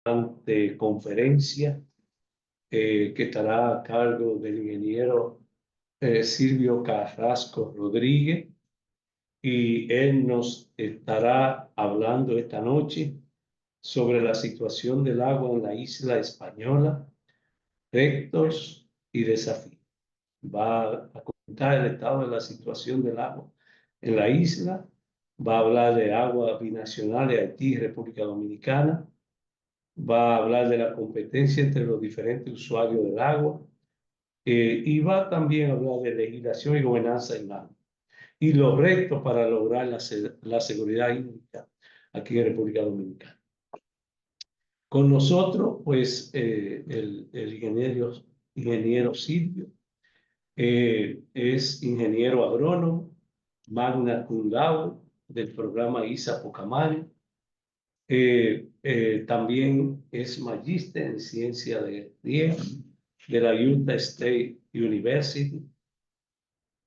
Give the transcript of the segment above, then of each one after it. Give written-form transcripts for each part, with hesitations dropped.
de conferencia que estará a cargo del ingeniero Silvio Carrasco Rodríguez, y él nos estará hablando esta noche sobre la situación del agua en la isla española, retos y desafíos. Va a comentar el estado de la situación del agua en la isla, va a hablar de agua binacional de Haití y República Dominicana, va a hablar de la competencia entre los diferentes usuarios del agua, y va también a hablar de legislación y gobernanza en agua y los retos para lograr la seguridad hídrica aquí en República Dominicana. Con nosotros, pues, el ingeniero Silvio es ingeniero agrónomo, magna cum laude del programa ISA Pocamare. También es magíster en ciencia de riego de la Utah State University.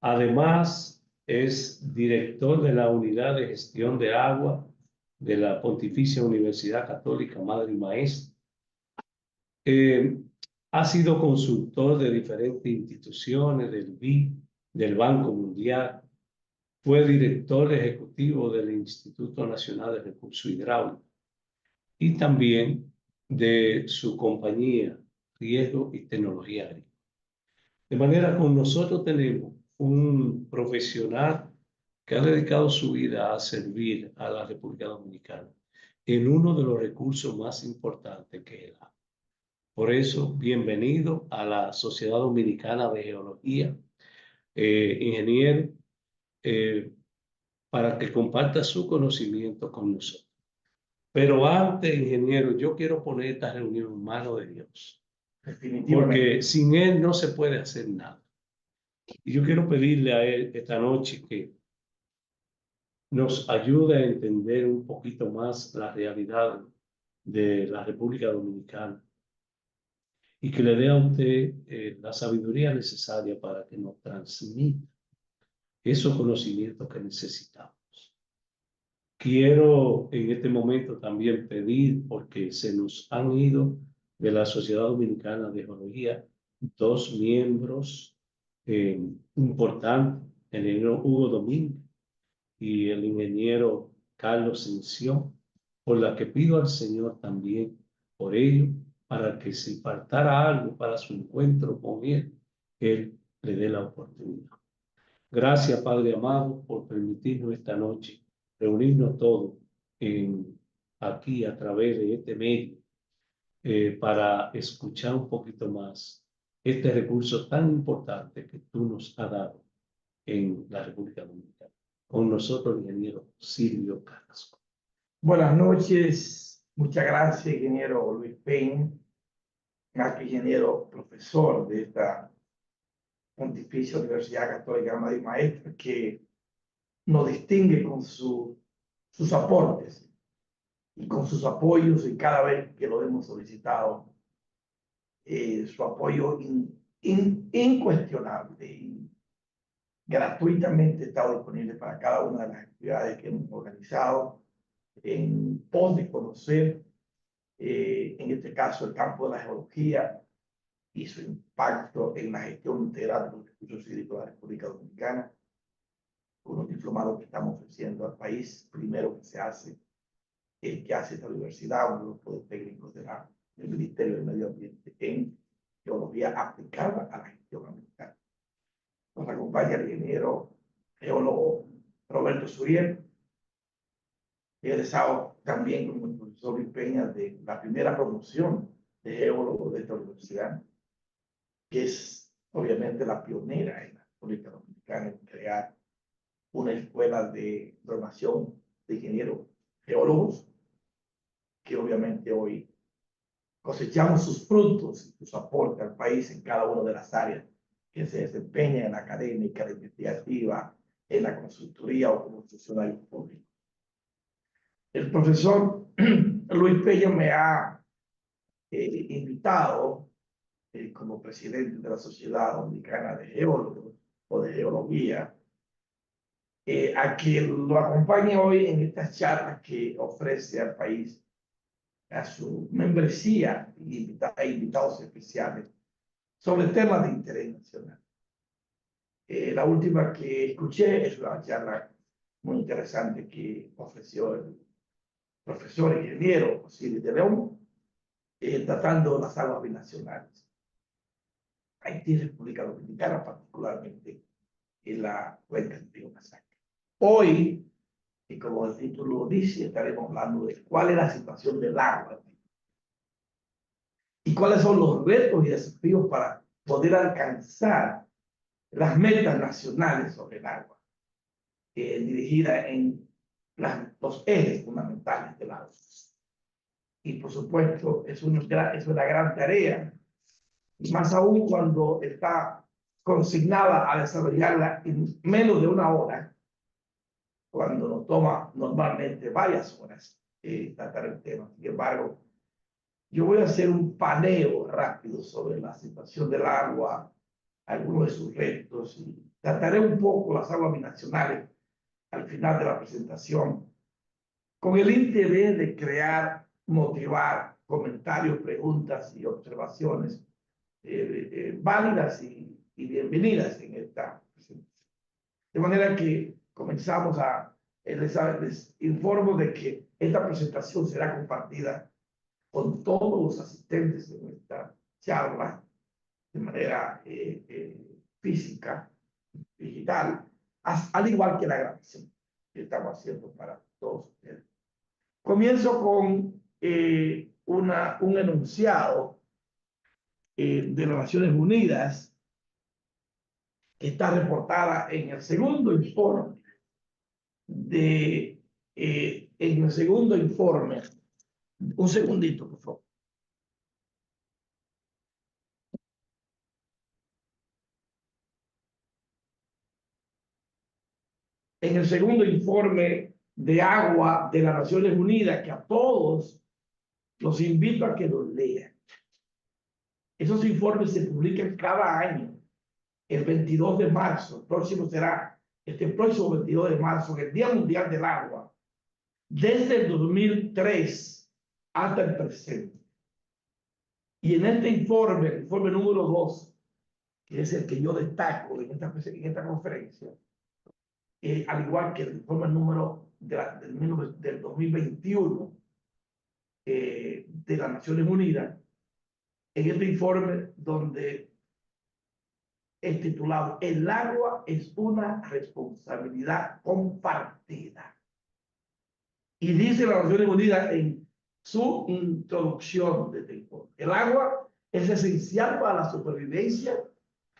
Además, es director de la Unidad de Gestión de Agua de la Pontificia Universidad Católica Madre y Maestra. Ha sido consultor de diferentes instituciones, del BID, del Banco Mundial. Fue director ejecutivo del Instituto Nacional de Recursos Hidráulicos y también de su compañía Riesgo y Tecnología Agrícola. De manera que con nosotros tenemos un profesional que ha dedicado su vida a servir a la República Dominicana en uno de los recursos más importantes que es el agua. Por eso, bienvenido a la Sociedad Dominicana de Geología, ingeniero, para que comparta su conocimiento con nosotros. Pero antes, ingeniero, yo quiero poner esta reunión en manos de Dios, porque sin Él no se puede hacer nada. Y yo quiero pedirle a Él esta noche que nos ayude a entender un poquito más la realidad de la República Dominicana y que le dé a usted la sabiduría necesaria para que nos transmita esos conocimientos que necesitamos. Quiero en este momento también pedir, porque se nos han ido de la Sociedad Dominicana de Geología dos miembros importantes, el ingeniero Hugo Domínguez y el ingeniero Carlos Sención, por la que pido al Señor también por ello, para que si faltara algo para su encuentro con Él le dé la oportunidad. Gracias, Padre amado, por permitirnos esta noche reunirnos todos aquí a través de este medio para escuchar un poquito más este recurso tan importante que tú nos has dado en la República Dominicana. Con nosotros, el ingeniero Silvio Carrasco. Buenas noches, muchas gracias, ingeniero Luis Peña, ingeniero profesor de esta Pontificia Universidad Católica Madre y Maestra, que nos distingue con sus aportes y con sus apoyos, y cada vez que lo hemos solicitado, su apoyo incuestionable y gratuitamente está disponible para cada una de las actividades que hemos organizado en pos de conocer, en este caso, el campo de la geología y su impacto en la gestión integral de los recursos hídricos de la República Dominicana, unos diplomados que estamos ofreciendo al país. Primero que se hace, que hace esta universidad, un grupo de técnicos del Ministerio del Medio Ambiente en geología aplicada a la gestión ambiental. Nos acompaña el ingeniero geólogo Roberto Suriel, egresado también como el profesor Luis Peña de la primera promoción de geólogos de esta universidad, que es obviamente la pionera en la República Dominicana en crear una escuela de formación de ingenieros geólogos, que obviamente hoy cosechamos sus frutos y sus aportes al país en cada una de las áreas que se desempeña en la académica, la investigativa, en la consultoría o como funcionario público. El profesor Luis Peña me ha invitado como presidente de la Sociedad Dominicana de Geólogos o de Geología a que lo acompañe hoy en estas charlas que ofrece al país a su membresía e invitados especiales sobre temas de interés nacional. La última que escuché es una charla muy interesante que ofreció el profesor ingeniero Osiris de León, tratando las aguas binacionales. Haití y República Dominicana, particularmente en la cuenca del río Masacre. Hoy, y como el título dice, estaremos hablando de cuál es la situación del agua y cuáles son los retos y desafíos para poder alcanzar las metas nacionales sobre el agua, dirigida en los ejes fundamentales del agua. Y por supuesto, es una gran tarea, y más aún cuando está consignada a desarrollarla en menos de una hora, cuando nos toma normalmente varias horas tratar el tema. Sin embargo, yo voy a hacer un paneo rápido sobre la situación del agua, algunos de sus retos, y trataré un poco las aguas binacionales al final de la presentación, con el interés de crear, motivar comentarios, preguntas y observaciones válidas y bienvenidas en esta presentación. De manera que comenzamos les informo de que esta presentación será compartida con todos los asistentes de nuestra charla de manera física, digital, al igual que la grabación que estamos haciendo para todos ustedes. Comienzo con un enunciado de las Naciones Unidas que está reportada en el segundo informe un segundito, por favor. En el segundo informe de agua de las Naciones Unidas, que a todos los invito a que los lean. Esos informes se publican cada año, el 22 de marzo. El próximo será este próximo 22 de marzo, el Día Mundial del Agua, desde el 2003 hasta el presente. Y en este informe, el informe número 2, que es el que yo destaco en esta conferencia, al igual que el informe número del 2021 de las Naciones Unidas, en este informe donde es titulado "El agua es una responsabilidad compartida". Y dice las Naciones Unidas en su introducción de este informe: el agua es esencial para la supervivencia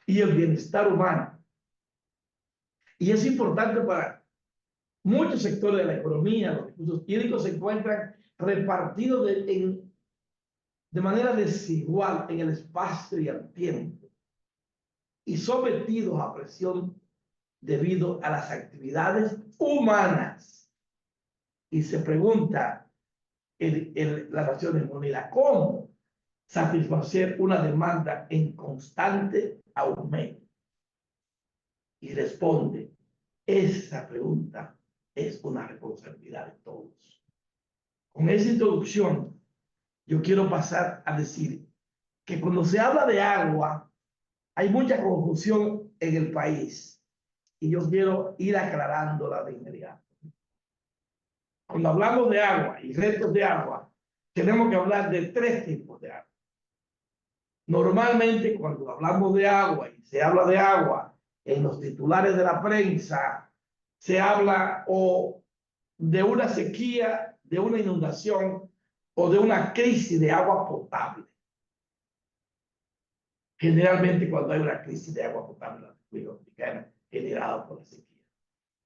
y el bienestar humano. Y es importante para muchos sectores de la economía. Los recursos hídricos se encuentran repartidos de manera desigual en el espacio y el tiempo, y sometidos a presión debido a las humanas. Y se pregunta las Naciones Unidas: ¿cómo satisfacer una demanda en constante aumento? Y responde: esa pregunta es una responsabilidad de todos. Con esa introducción, yo quiero pasar a decir que cuando se habla de agua, hay mucha confusión en el país, y yo quiero ir aclarándola de inmediato. Cuando hablamos de agua y retos de agua, tenemos que hablar de 3 tipos de agua. Normalmente, cuando hablamos de agua y se habla de agua en los titulares de la prensa, se habla o de una sequía, de una inundación o de una crisis de agua potable. Generalmente, cuando hay una crisis de agua potable en la República Dominicana generada por la sequía.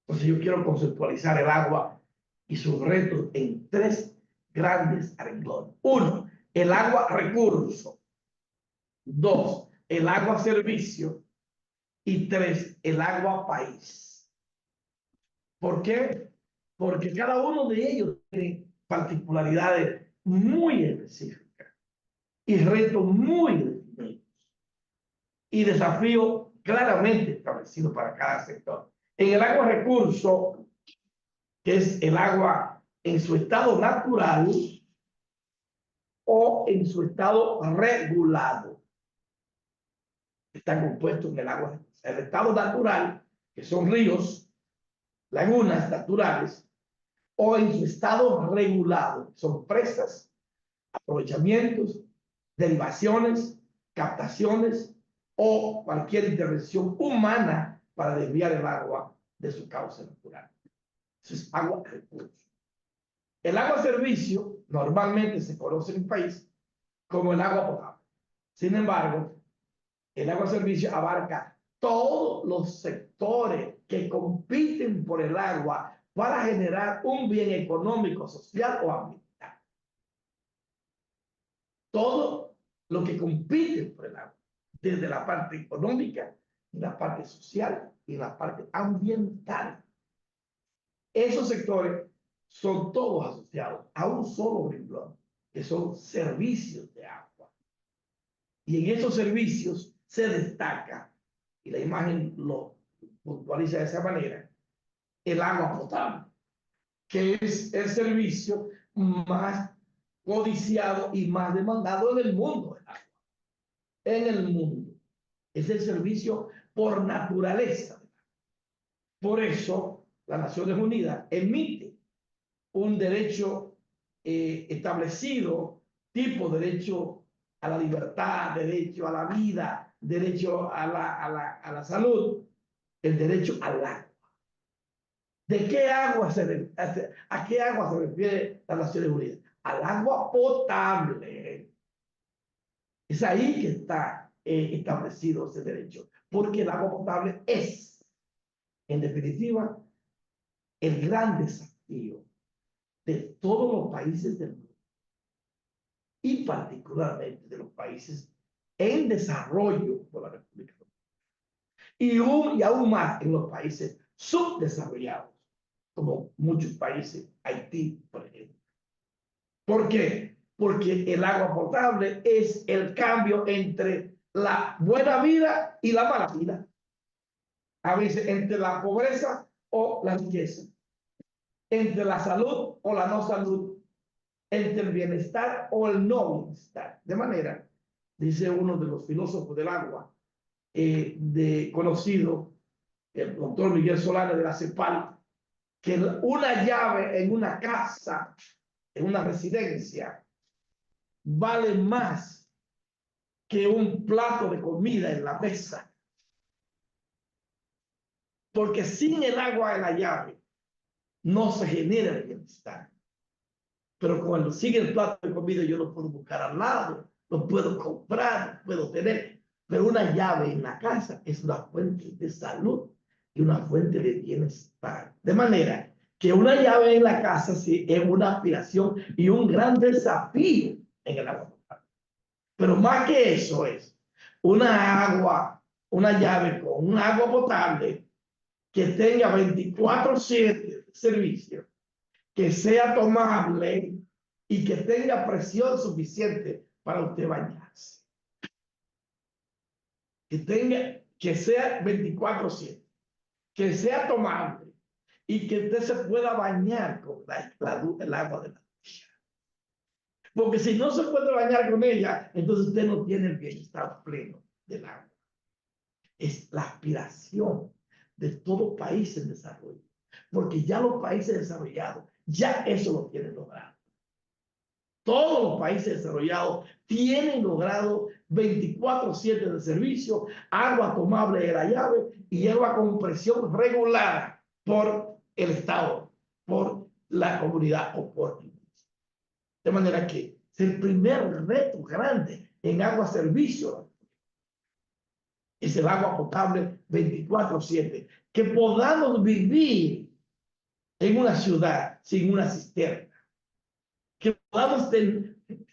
Entonces, yo quiero conceptualizar el agua y sus retos en 3 grandes renglones. 1, el agua recurso. 2, el agua servicio. Y 3, el agua país. ¿Por qué? Porque cada uno de ellos tiene particularidades muy específicas y retos muy definidos y desafíos claramente establecidos para cada sector. En el agua recurso, que es el agua en su estado natural, o en su estado regulado. Están compuestos en el agua. El estado natural, que son ríos, lagunas naturales, o en su estado regulado, son presas, aprovechamientos, derivaciones, captaciones o cualquier intervención humana para desviar el agua de su cauce natural. Eso es agua recurso. El agua servicio normalmente se conoce en el país como el agua potable. Sin embargo, el agua servicio abarca todos los sectores que compiten por el agua para generar un bien económico, social o ambiental. Todo lo que compite por el agua, desde la parte económica, la parte social y la parte ambiental. Esos sectores son todos asociados a un solo renglón, que son servicios de agua. Y en esos servicios se destaca, y la imagen lo puntualiza de esa manera, el agua potable, que es el servicio más codiciado y más demandado en el mundo. En el mundo. Es el servicio por naturaleza. Por eso, las Naciones Unidas emite un derecho establecido, tipo derecho a la libertad, derecho a la vida, derecho a la salud, el derecho al agua. ¿De qué agua a qué agua se refiere las Naciones Unidas? Al agua potable. Es ahí que está establecido ese derecho, porque el agua potable es, en definitiva, el gran desafío de todos los países del mundo y particularmente de los países en desarrollo por la República Dominicana y aún más en los países subdesarrollados, como muchos países, Haití, por ejemplo. ¿Por qué? Porque el agua potable es el cambio entre la buena vida y la mala vida. A veces entre la pobreza o la riqueza, entre la salud o la no salud, entre el bienestar o el no bienestar. De manera, dice uno de los filósofos del agua, conocido, el doctor Miguel Solana de la CEPAL, que una llave en una casa, en una residencia, vale más que un plato de comida en la mesa. Porque sin el agua en la llave no se genera el bienestar. Pero cuando sigue el plato de comida yo lo puedo buscar al lado, lo puedo comprar, lo puedo tener. Pero una llave en la casa es una fuente de salud y una fuente de bienestar. De manera que una llave en la casa sí es una aspiración y un gran desafío en el agua potable. Pero más que eso es una llave con un agua potable que tenga 24/7 servicio, que sea tomable y que tenga presión suficiente para usted bañarse. Que sea 24/7, que sea tomable y que usted se pueda bañar con el agua de la ducha. Porque si no se puede bañar con ella, entonces usted no tiene el bienestar pleno del agua. Es la aspiración de todo país en desarrollo. Porque ya los países desarrollados, ya eso lo tienen logrado. Todos los países desarrollados tienen logrado 24/7 de servicio, agua tomable de la llave y agua con presión regulada por el Estado, por la comunidad o por el municipio. De manera que es el primer reto grande en agua servicio. Es el agua potable 24/7. Que podamos vivir en una ciudad sin una cisterna. Que podamos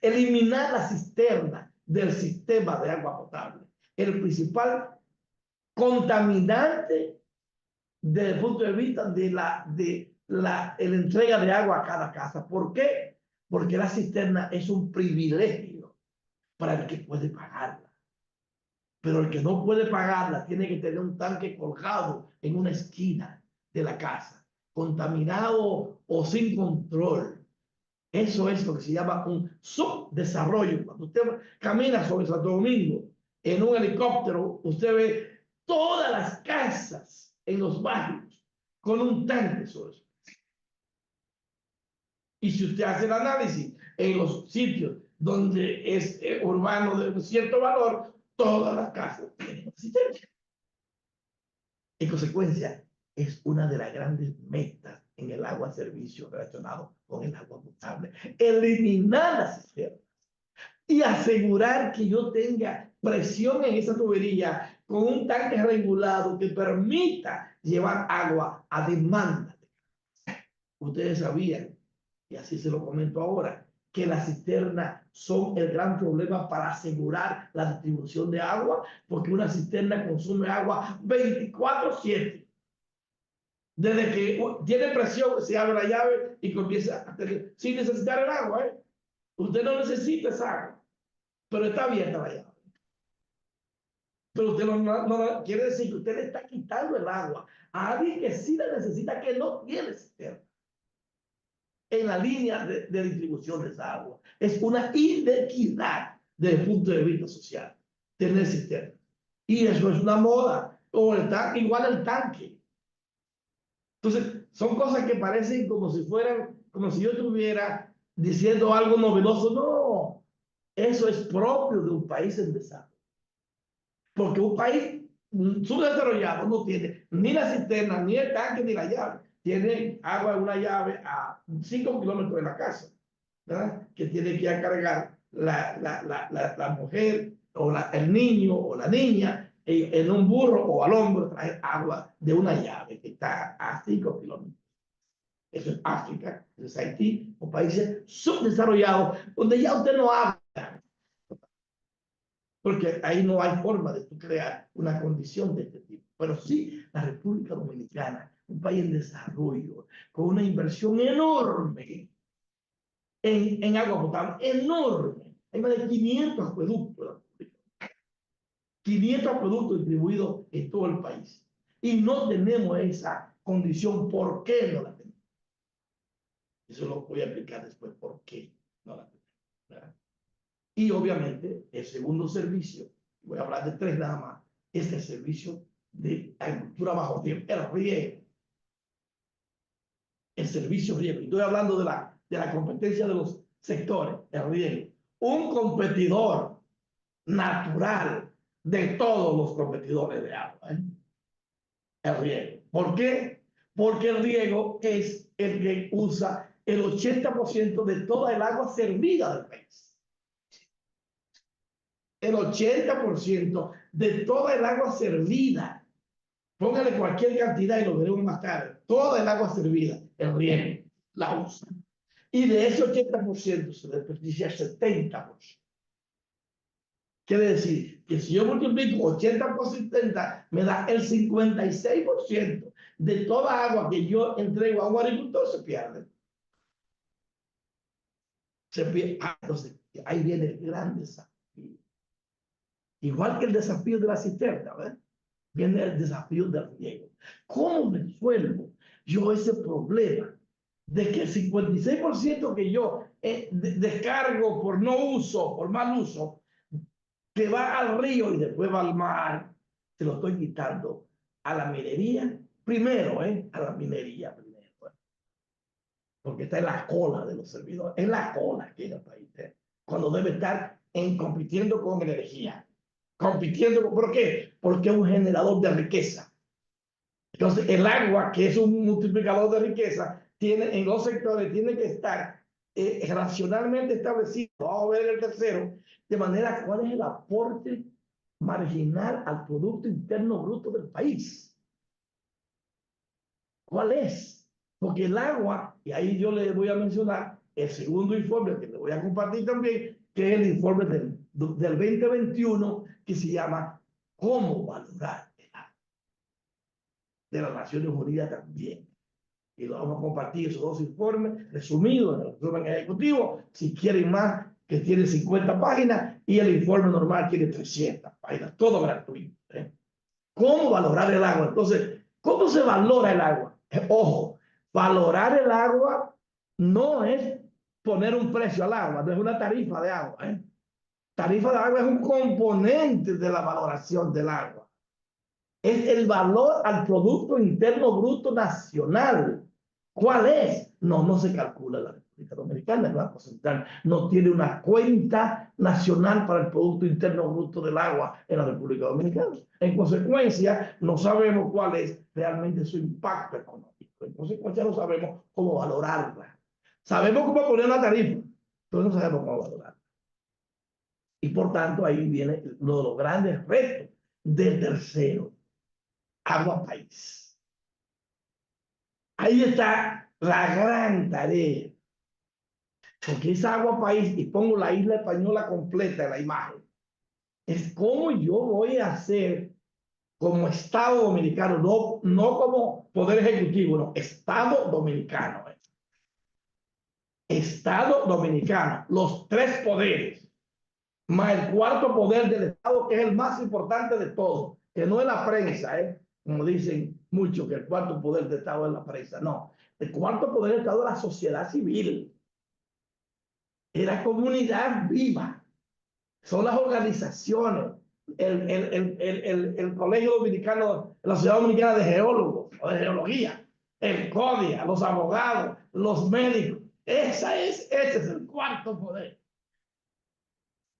eliminar la cisterna del sistema de agua potable. El principal contaminante desde el punto de vista de la entrega de agua a cada casa. ¿Por qué? Porque la cisterna es un privilegio para el que puede pagarla. Pero el que no puede pagarla tiene que tener un tanque colgado en una esquina de la casa, contaminado o sin control. Eso es lo que se llama un subdesarrollo. Cuando usted camina sobre Santo Domingo en un helicóptero, usted ve todas las casas en los barrios con un tanque sobre eso. Y si usted hace el análisis en los sitios donde es urbano de un cierto valor, todas las casas tienen asistencia. En consecuencia, es una de las grandes metas en el agua servicio relacionado con el agua potable. Eliminar las cisternas y asegurar que yo tenga presión en esa tubería con un tanque regulado que permita llevar agua a demanda. Ustedes sabían, y así se lo comento ahora, que las cisternas son el gran problema para asegurar la distribución de agua, porque una cisterna consume agua 24/7. Desde que tiene presión, se abre la llave y comienza a tener, sin necesitar el agua, ¿eh? Usted no necesita esa agua, pero está abierta la llave. Pero usted no quiere decir que usted le está quitando el agua a alguien que sí la necesita, que no tiene cisterna en la línea de distribución de esa agua. Es una inequidad desde el punto de vista social tener cisterna. Y eso es una moda. O igual el tanque. Entonces, son cosas que parecen como si fueran, como si yo estuviera diciendo algo novedoso. No, eso es propio de un país en desarrollo. Porque un país subdesarrollado no tiene ni la cisterna, ni el tanque, ni la llave. Tiene agua en una llave a 5 kilómetros de la casa, ¿verdad? Que tiene que ir a cargar la mujer o el niño o la niña en un burro o al hombro, traer agua de una llave que está a 5 kilómetros. Eso es África, eso es Haití, o países subdesarrollados, donde ya usted no habla, porque ahí no hay forma de crear una condición de este tipo. Pero sí, la República Dominicana, un país en desarrollo, con una inversión enorme en agua potable, enorme. Hay más de 500 acueductos, 500 acueductos distribuidos en todo el país. Y no tenemos esa condición. ¿Por qué no la tenemos? Eso lo voy a explicar después, por qué no la tenemos, ¿verdad? Y obviamente el segundo servicio, voy a hablar de 3 nada más, es el servicio de agricultura bajo tiempo, el riego. El servicio riego. Estoy hablando de la competencia de los sectores, el riego. Un competidor natural de todos los competidores de agua, ¿eh? El riego. ¿Por qué? Porque el riego es el que usa el 80% de toda el agua servida del país. El 80% de toda el agua servida. Póngale cualquier cantidad y lo veremos más tarde. Toda el agua servida, el riego, la usa. Y de ese 80% se desperdicia 70%. Quiere decir que si yo multiplico 80 por 70, me da el 56% de toda agua que yo entrego a un agricultor se pierde. Se pierde. Entonces, ahí viene el gran desafío. Igual que el desafío de la cisterna, ¿verdad? Viene el desafío del riego. ¿Cómo resuelvo yo ese problema de que el 56% que yo descargo por no uso, por mal uso, que va al río y después va al mar, se lo estoy quitando a la minería primero, a la minería primero, porque está en la cola de los servidores, en la cola aquí en el país, cuando debe estar compitiendo con energía, compitiendo, ¿por qué? Porque es un generador de riqueza. Entonces, el agua, que es un multiplicador de riqueza, en los sectores tiene que estar racionalmente establecido. Vamos a ver el tercero, de manera cuál es el aporte marginal al Producto Interno Bruto del país. ¿Cuál es? Porque el agua, y ahí yo le voy a mencionar el segundo informe que le voy a compartir también, que es el informe del 2021, que se llama ¿Cómo valorar el agua? De las Naciones Unidas también. Y lo vamos a compartir esos 2 informes resumidos en el resumen ejecutivo. Si quieren más, que tiene 50 páginas, y el informe normal tiene 300 páginas, todo gratuito. ¿Cómo valorar el agua? Entonces, ¿cómo se valora el agua? Ojo, valorar el agua no es poner un precio al agua, no es una tarifa de agua. Tarifa de agua es un componente de la valoración del agua. Es el valor al Producto Interno Bruto Nacional. ¿Cuál es? No, no se calcula la República Dominicana. El Banco Central no tiene una cuenta nacional para el Producto Interno Bruto del agua en la República Dominicana. En consecuencia, no sabemos cuál es realmente su impacto económico. En consecuencia, no sabemos cómo valorarla. Sabemos cómo poner una tarifa, pero no sabemos cómo valorarla. Y por tanto, ahí viene uno de los grandes retos del tercero. Agua país. Ahí está la gran tarea. Porque es agua país, y pongo la isla española completa en la imagen. Es cómo yo voy a hacer como Estado Dominicano, no como Poder Ejecutivo, no, Estado Dominicano. Estado Dominicano, los tres poderes, más el cuarto poder del Estado, que es el más importante de todos, que no es la prensa, como dicen muchos, que el cuarto poder del Estado es la prensa. No, el cuarto poder del Estado es la sociedad civil, es la comunidad viva, son las organizaciones, el Colegio Dominicano, la Sociedad Dominicana de Geólogos o de Geología, el CODIA, los abogados, los médicos. Ese es el cuarto poder.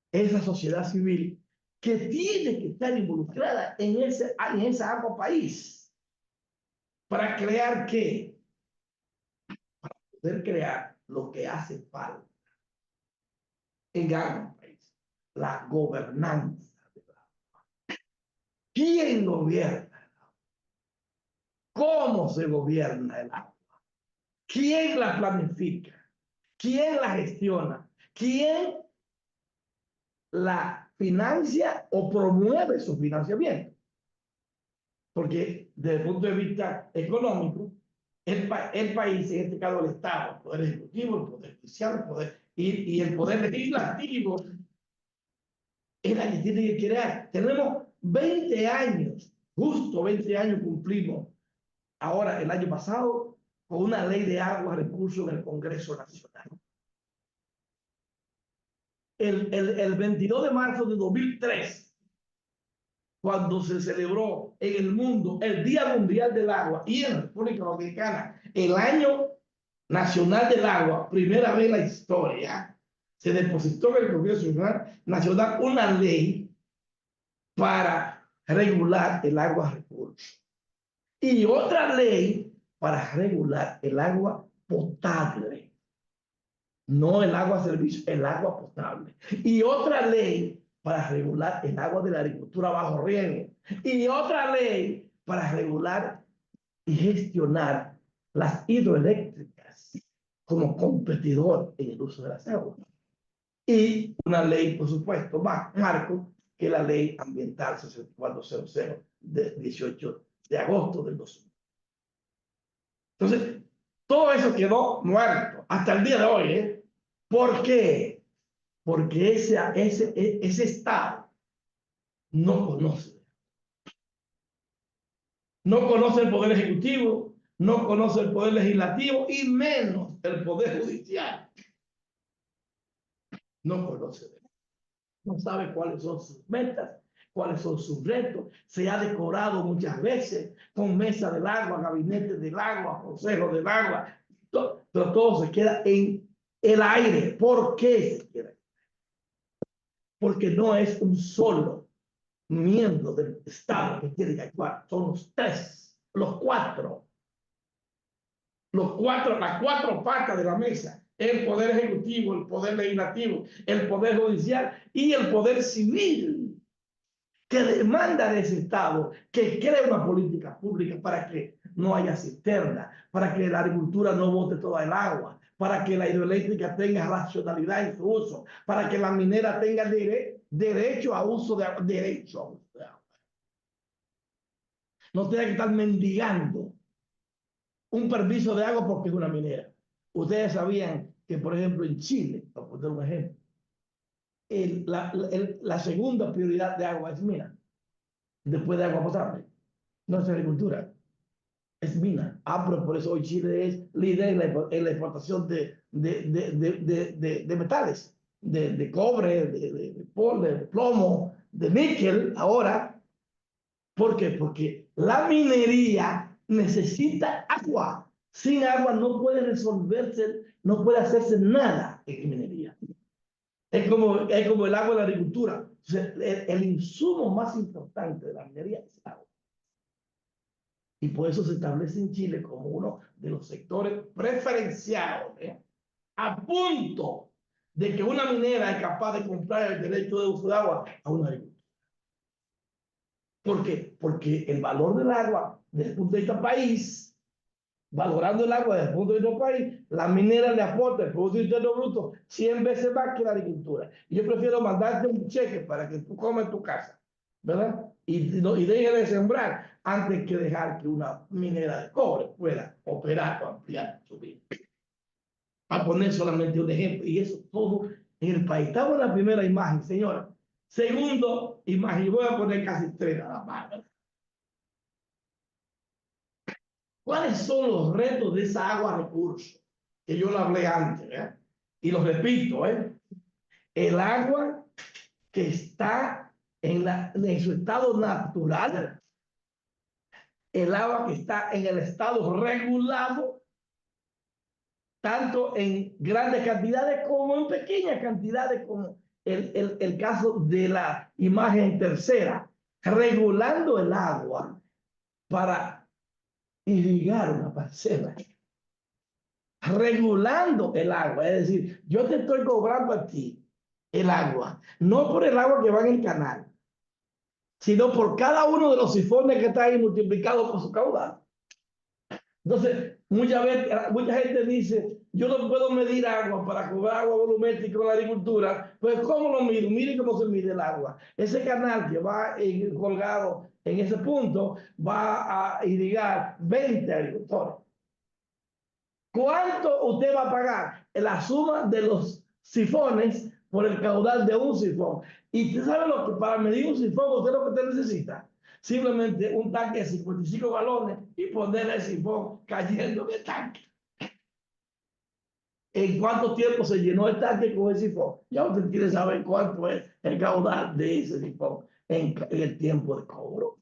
Esa sociedad civil que tiene que estar involucrada en esa agua país para crear ¿qué? Para poder crear lo que hace falta en agua país, la gobernanza. ¿Quién gobierna? ¿Cómo se gobierna el agua? ¿Quién la planifica? ¿Quién la gestiona? ¿Quién la financia o promueve su financiamiento? Porque desde el punto de vista económico, el país, en este caso el Estado, el Poder Ejecutivo, el Poder Judicial, y el Poder Legislativo, es la que tiene que crear. Tenemos 20 años, justo 20 años cumplimos ahora el año pasado con una ley de agua recursos en el Congreso Nacional. El 22 de marzo de 2003, cuando se celebró en el mundo el Día Mundial del Agua y en la República Dominicana el Año Nacional del Agua, primera vez en la historia, se depositó en el Congreso Nacional una ley para regular el agua recurso y otra ley para regular el agua potable, no el agua servicio, el agua potable, y otra ley para regular el agua de la agricultura bajo riego, y otra ley para regular y gestionar las hidroeléctricas como competidor en el uso de las aguas. Y una ley, por supuesto, más marco que la ley ambiental 6400 de 18 de agosto del 2000. Entonces, todo eso quedó muerto hasta el día de hoy. ¿Por qué? Porque ese Estado no conoce. No conoce el Poder Ejecutivo, no conoce el Poder Legislativo y menos el Poder Judicial. No conoce. No sabe cuáles son sus metas, cuáles son sus retos. Se ha decorado muchas veces con mesa del agua, gabinete del agua, consejo del agua, pero todo se queda en el aire. ¿Por qué se queda? Porque no es un solo miembro del Estado que tiene que actuar, son los tres, los cuatro, las cuatro patas de la mesa: el Poder Ejecutivo, el Poder Legislativo, el Poder Judicial y el Poder Civil, que demanda de ese Estado que cree una política pública para que no haya cisterna, para que la agricultura no bote toda el agua, para que la hidroeléctrica tenga racionalidad en su uso, para que la minera tenga derecho a uso de agua, no tenga que estar mendigando un permiso de agua porque es una minera. Ustedes sabían que, por ejemplo, en Chile, para poner un ejemplo, la segunda prioridad de agua es mina, después de agua potable. No es agricultura, es mina. Pero por eso hoy Chile es líder en la exportación de de metales, de cobre, de plomo, de níquel ahora. ¿Por qué? Porque la minería necesita agua. Sin agua no puede resolverse, no puede hacerse nada en minería. Es como el agua en la agricultura. O sea, el insumo más importante de la minería es el agua. Y por eso se establece en Chile como uno de los sectores preferenciados, a punto de que una minera es capaz de comprar el derecho de uso de agua a una agricultura. ¿Por qué? Porque el valor del agua desde el punto de vista país, valorando el agua desde el punto de vista país, la minera le aporta el Producto Interno Bruto 100 veces más que la agricultura. Y yo prefiero mandarte un cheque para que tú comas en tu casa, ¿verdad? Y deje de sembrar antes que dejar que una minera de cobre pueda operar o ampliar su vida. A poner solamente un ejemplo. Y eso todo en el país. Estamos en la primera imagen, señora. Segundo imagen, voy a poner casi tres nada más, ¿verdad? ¿Cuáles son los retos de esa agua recurso? Que yo lo hablé antes, y lo repito, el agua que está en su estado natural, el agua que está en el estado regulado, tanto en grandes cantidades como en pequeñas cantidades, como el caso de la imagen tercera, regulando el agua para irrigar una parcela. Regulando el agua, es decir, yo te estoy cobrando a ti el agua, no por el agua que va en el canal, sino por cada uno de los sifones que está ahí multiplicado por su caudal. Entonces, mucha gente dice, yo no puedo medir agua para cobrar agua volumétrica con la agricultura. Pues, ¿cómo lo mido? Miren cómo se mide el agua. Ese canal que va colgado en ese punto va a irrigar 20 agricultores. ¿Cuánto usted va a pagar? La suma de los sifones por el caudal de un sifón. Y usted sabe lo que para medir un sifón, usted lo que usted necesita. Simplemente un tanque de 55 galones y ponerle el sifón cayendo del tanque. ¿En cuánto tiempo se llenó el tanque con el sifón? Ya usted quiere saber cuánto es el caudal de ese sifón en el tiempo de cobro.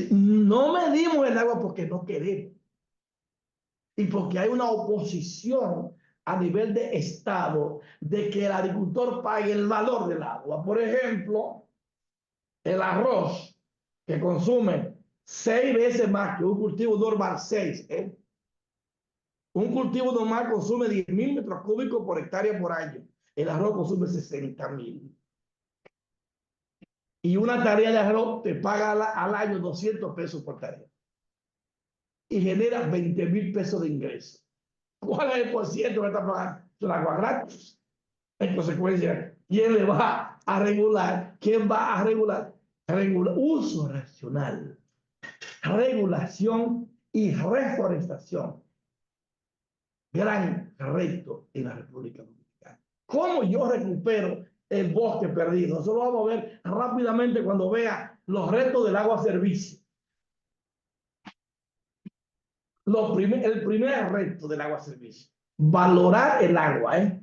No medimos el agua porque no queremos. Y porque hay una oposición a nivel de Estado de que el agricultor pague el valor del agua. Por ejemplo, el arroz que consume 6 veces más que un cultivo normal, 6. Un cultivo normal consume 10.000 metros cúbicos por hectárea por año. El arroz consume 60.000. Y una tarea de arroz te paga al año 200 pesos por tarea. Y genera 20.000 pesos de ingreso. ¿Cuál es el porciento que está pagando? El agua gratis. En consecuencia, ¿quién le va a regular? ¿Quién va a regular? Uso racional, regulación y reforestación. Gran reto en la República Dominicana. ¿Cómo yo recupero el bosque perdido? Eso lo vamos a ver rápidamente cuando vea los retos del agua servicio. El primer reto del agua servicio. Valorar el agua,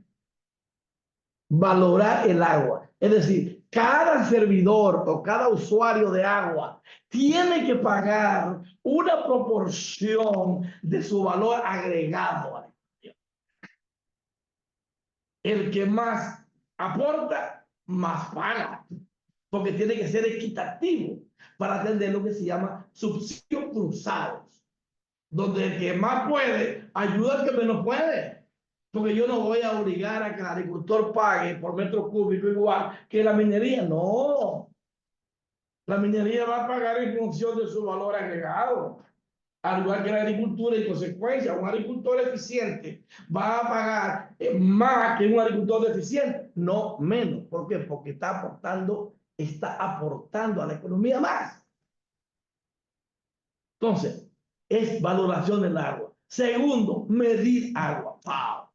valorar el agua. Es decir, cada servidor o cada usuario de agua tiene que pagar una proporción de su valor agregado. El que más aporta, más paga, porque tiene que ser equitativo para atender lo que se llama subsidios cruzados, donde el que más puede ayuda al que menos puede. Porque yo no voy a obligar a que el agricultor pague por metro cúbico igual que la minería. No. La minería va a pagar en función de su valor agregado. Al igual que la agricultura, en consecuencia, un agricultor eficiente va a pagar más que un agricultor deficiente, no menos. ¿Por qué? Porque está aportando a la economía más. Entonces, es valoración del agua. Segundo, medir agua. ¡Wow!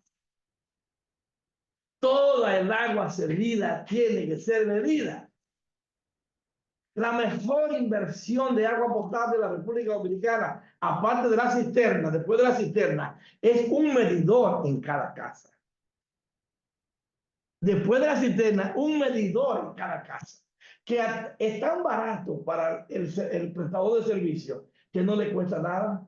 Toda el agua servida tiene que ser medida. La mejor inversión de agua potable de la República Dominicana, aparte de la cisterna, después de la cisterna, es un medidor en cada casa. Después de la cisterna, un medidor en cada casa, que es tan barato para el prestador de servicio que no le cuesta nada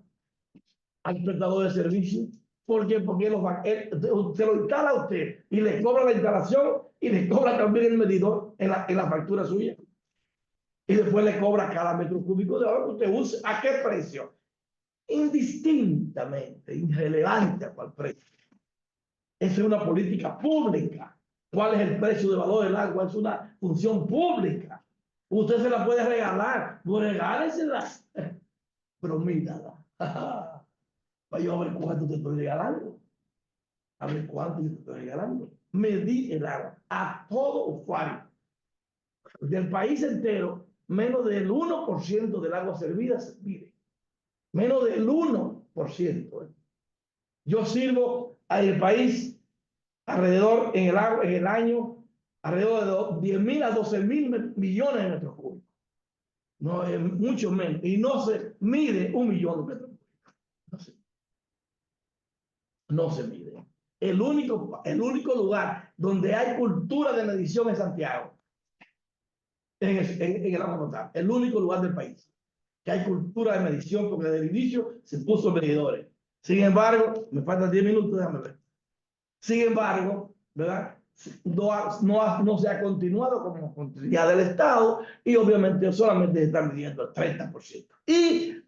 al prestador de servicio. ¿Por qué? Porque se lo instala a usted y le cobra la instalación y le cobra también el medidor en la factura suya. Y después le cobra cada metro cúbico de agua que usted use. ¿A qué precio? Indistintamente, irrelevante a cuál precio. Eso es una política pública. ¿Cuál es el precio de valor del agua? Es una función pública. Usted se la puede regalar. Pues regálesela. Pero mírala. Vaya a ver cuánto te estoy regalando. A ver cuánto te estoy regalando. Medir el agua a todo usuario. Del país entero, menos del 1% del agua servida se mide. Menos del 1%. Yo sirvo al país alrededor en el año alrededor de 10.000 a 12.000 millones de metros cúbicos. No es mucho menos. Y no se mide 1 millón de metros cúbicos. No se mide. El único lugar donde hay cultura de medición es Santiago. En el agua potable. El único lugar del país que hay cultura de medición, porque desde el inicio se puso medidores. Sin embargo, me faltan 10 minutos, déjame ver. Sin embargo, ¿verdad? No se ha continuado como responsabilidad del Estado y obviamente solamente se está midiendo el 30%. Y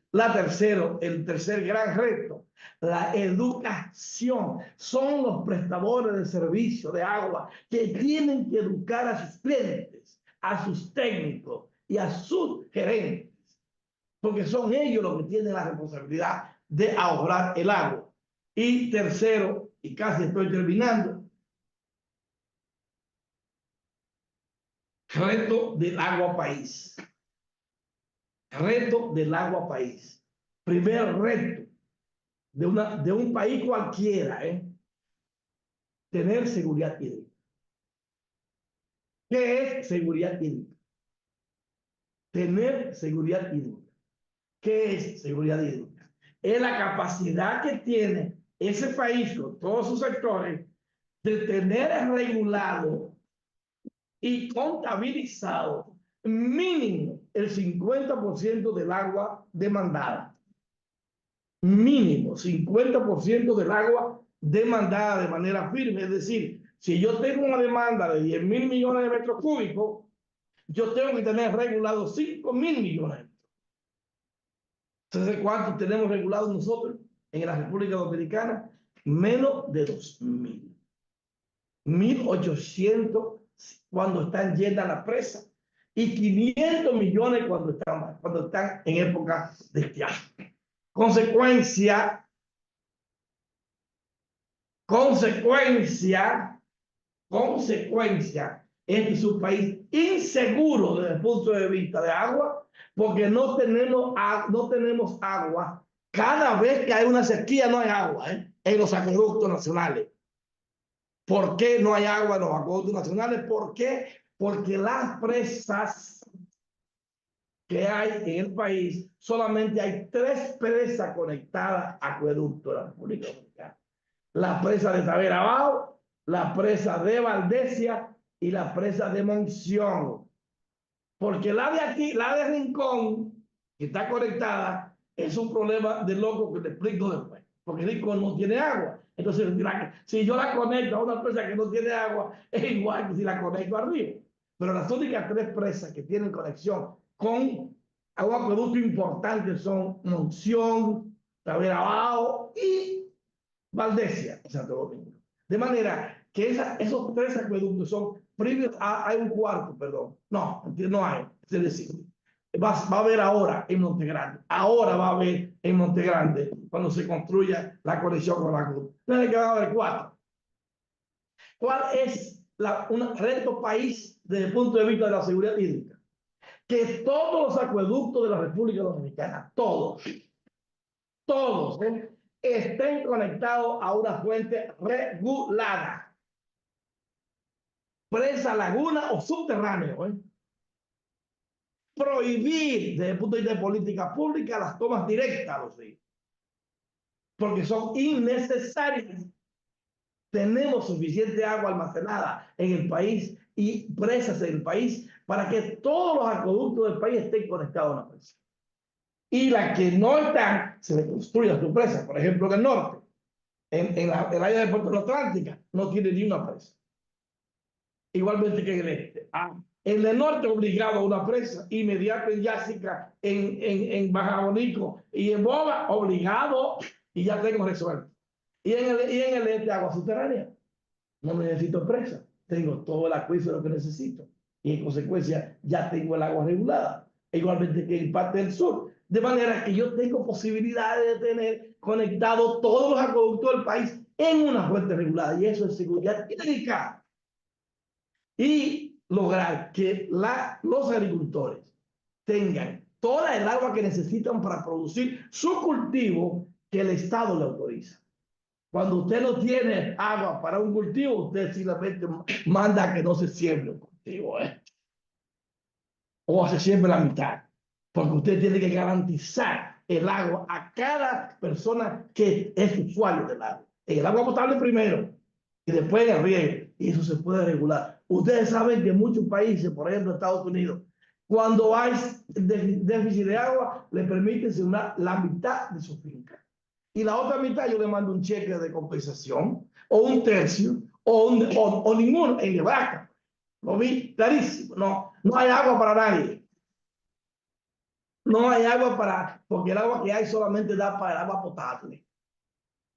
el tercer gran reto, la educación. Son los prestadores de servicio de agua que tienen que educar a sus clientes, a sus técnicos y a sus gerentes, porque son ellos los que tienen la responsabilidad de ahorrar el agua. Y tercero, y casi estoy terminando, reto del agua país. Reto del agua país. Primer reto de un país cualquiera, tener seguridad hídrica. ¿Qué es seguridad hídrica? Tener seguridad hídrica. ¿Qué es seguridad hídrica? Es la capacidad que tiene ese país con todos sus sectores de tener regulado y contabilizado mínimo el 50% del agua demandada. Mínimo 50% del agua demandada de manera firme. Es decir, si yo tengo una demanda de 10.000 millones de metros cúbicos, yo tengo que tener regulado 5.000 millones. Entonces, ¿cuánto tenemos regulado nosotros en la República Dominicana? Menos de 2.000. 1.800 cuando están llenas las presas y 500 millones cuando están en época de estiaje. Consecuencia es que es un país inseguro desde el punto de vista de agua, porque no tenemos agua. Cada vez que hay una sequía no hay agua en los acueductos nacionales. ¿Por qué no hay agua en los acueductos nacionales? ¿Por qué? Porque las presas que hay en el país, solamente hay 3 presas conectadas a acueductos de la República Dominicana. La presa de Tavera Abajo, la presa de Valdesia y la presa de Monción. Porque la de aquí, la de Rincón, que está conectada, es un problema de loco que te explico después. Porque Rincón no tiene agua. Entonces, si yo la conecto a una presa que no tiene agua, es igual que si la conecto arriba. Pero las únicas 3 presas que tienen conexión con un acueducto importante son Monción, Tavera Abajo y Valdesia, en Santo Domingo. De manera que esos 3 acueductos son previos. Hay un cuarto, perdón. No hay. Es decir, va a haber ahora en Montegrande. Ahora va a haber en Montegrande cuando se construya la conexión con la cruz. Entonces, que va a haber 4. ¿Cuál es un reto país desde el punto de vista de la seguridad hídrica? Que todos los acueductos de la República Dominicana, todos, estén conectados a una fuente regulada. Presa, laguna o subterráneo. prohibir desde el punto de vista de política pública las tomas directas a los ríos, porque son innecesarias. Tenemos suficiente agua almacenada en el país y presas en el país para que todos los acueductos del país estén conectados a una presa. Y las que no están, se le construyen sus presas. Por ejemplo, en el norte, en el área de Puerto Atlántica, no tiene ni una presa. Igualmente que en el este. En el norte obligado a una presa, inmediata en Yásica, en Baja Bonico y en Boga, obligado, y ya tengo resuelto. Y en el este, agua subterránea. No necesito presa, tengo todo el acuífero que necesito. Y en consecuencia, ya tengo el agua regulada. Igualmente que en parte del sur. De manera que yo tengo posibilidades de tener conectados todos los acueductos del país en una fuente regulada. Y eso es seguridad hídrica. Y lograr que los agricultores tengan toda el agua que necesitan para producir su cultivo que el Estado le autoriza. Cuando usted no tiene agua para un cultivo, usted simplemente manda a que no se siembre un cultivo, o se siembre la mitad, porque usted tiene que garantizar el agua a cada persona que es usuario del agua. El agua potable primero y después el riego, y eso se puede regular. Ustedes saben que en muchos países, por ejemplo Estados Unidos, cuando hay déficit de agua, le permiten sembrar la mitad de su finca. Y la otra mitad yo le mando un cheque de compensación, o un tercio, o ninguno, en Nebraska. Lo vi clarísimo. No hay agua para nadie. No hay agua porque el agua que hay solamente da para el agua potable.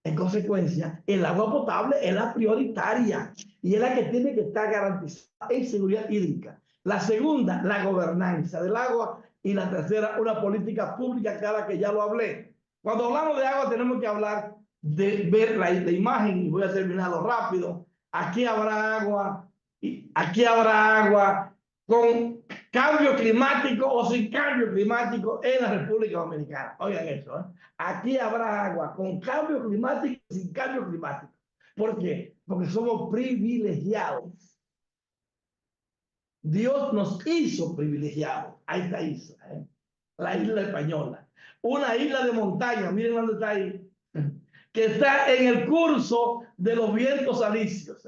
En consecuencia, el agua potable es la prioritaria y es la que tiene que estar garantizada en seguridad hídrica. La segunda, la gobernanza del agua. Y la tercera, una política pública clara, que ya lo hablé. Cuando hablamos de agua tenemos que hablar de ver la imagen, y voy a terminarlo rápido. Aquí habrá agua, y aquí habrá agua con cambio climático o sin cambio climático en la República Dominicana. Oigan eso, ¿eh? Aquí habrá agua con cambio climático y sin cambio climático. ¿Por qué? Porque somos privilegiados. Dios nos hizo privilegiados a esta isla, la isla española. Una isla de montaña, miren dónde está ahí, que está en el curso de los vientos alisios.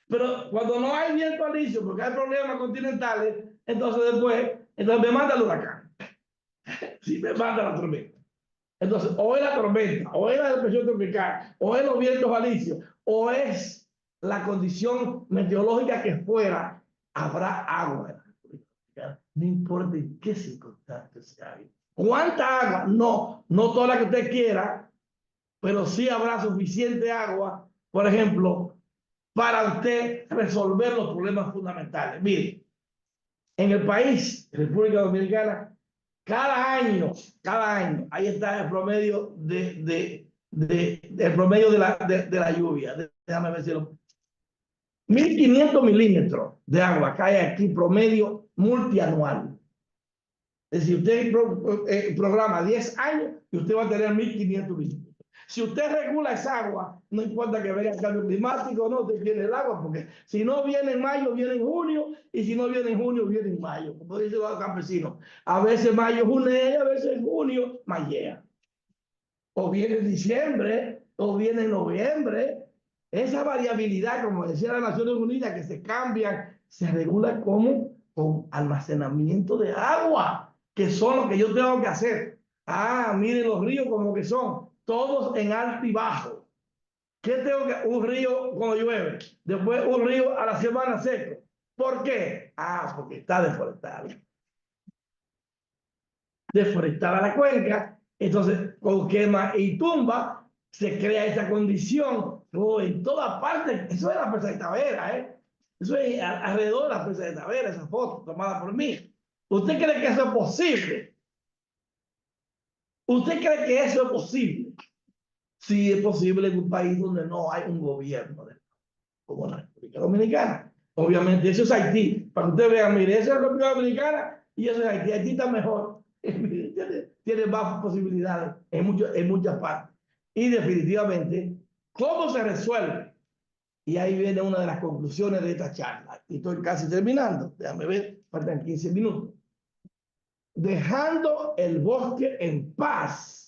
Pero cuando no hay viento alisio, porque hay problemas continentales, entonces me manda el huracán. Sí, me manda la tormenta. Entonces, o es la tormenta, o es la depresión tropical, o es los vientos alisios, o es la condición meteorológica que fuera, habrá agua en la República Dominicana. No importa en qué circunstancias se haga. ¿Cuánta agua? No toda la que usted quiera, pero sí habrá suficiente agua, por ejemplo, para usted resolver los problemas fundamentales. Mire, en el país, República Dominicana, cada año, ahí está el promedio el promedio de la lluvia. Déjame ver si 1.500 milímetros de agua cae aquí, promedio multianual. Es decir, usted programa 10 años y usted va a tener 1.500 milímetros. Si usted regula esa agua, no importa que venga el cambio climático, no, usted tiene el agua, porque si no viene en mayo, viene en junio, y si no viene en junio, viene en mayo, como dicen los campesinos. A veces mayo junea, a veces junio mayea. O viene en diciembre, o viene en noviembre. Esa variabilidad, como decía las Naciones Unidas, que se cambian, se regula como con almacenamiento de agua, que son lo que yo tengo que hacer. Miren los ríos como que son, todos en alto y bajo. ¿Qué tengo que? Un río cuando llueve, después un río a la semana seco. ¿Por qué? Porque está deforestado. Deforestada la cuenca, entonces con quema y tumba se crea esa condición. En toda parte, eso es la presa de Tavera, eso es alrededor de la presa de Tavera, esa foto tomada por mí. ¿Usted cree que eso es posible? ¿Usted cree que eso es posible? Sí, es posible en un país donde no hay un gobierno como la República Dominicana. Obviamente, eso es Haití. Para que usted vea, mire, eso es la República Dominicana y eso es Haití. Haití está mejor. Tiene más posibilidades en muchas partes. Y definitivamente, ¿cómo se resuelve? Y ahí viene una de las conclusiones de esta charla. Y estoy casi terminando. Déjame ver, faltan 15 minutos. Dejando el bosque en paz.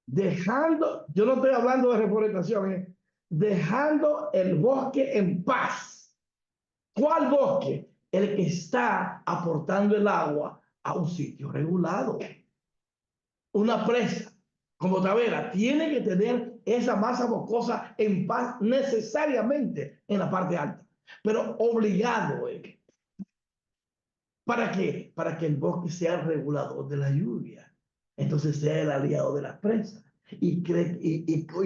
Dejando, yo no estoy hablando de reforestación, dejando el bosque en paz. ¿Cuál bosque? El que está aportando el agua a un sitio regulado. Una presa como Tavera tiene que tener esa masa boscosa en paz necesariamente en la parte alta, pero obligado. ¿Para qué? Para que el bosque sea el regulador de la lluvia. Entonces sea el aliado de las presas y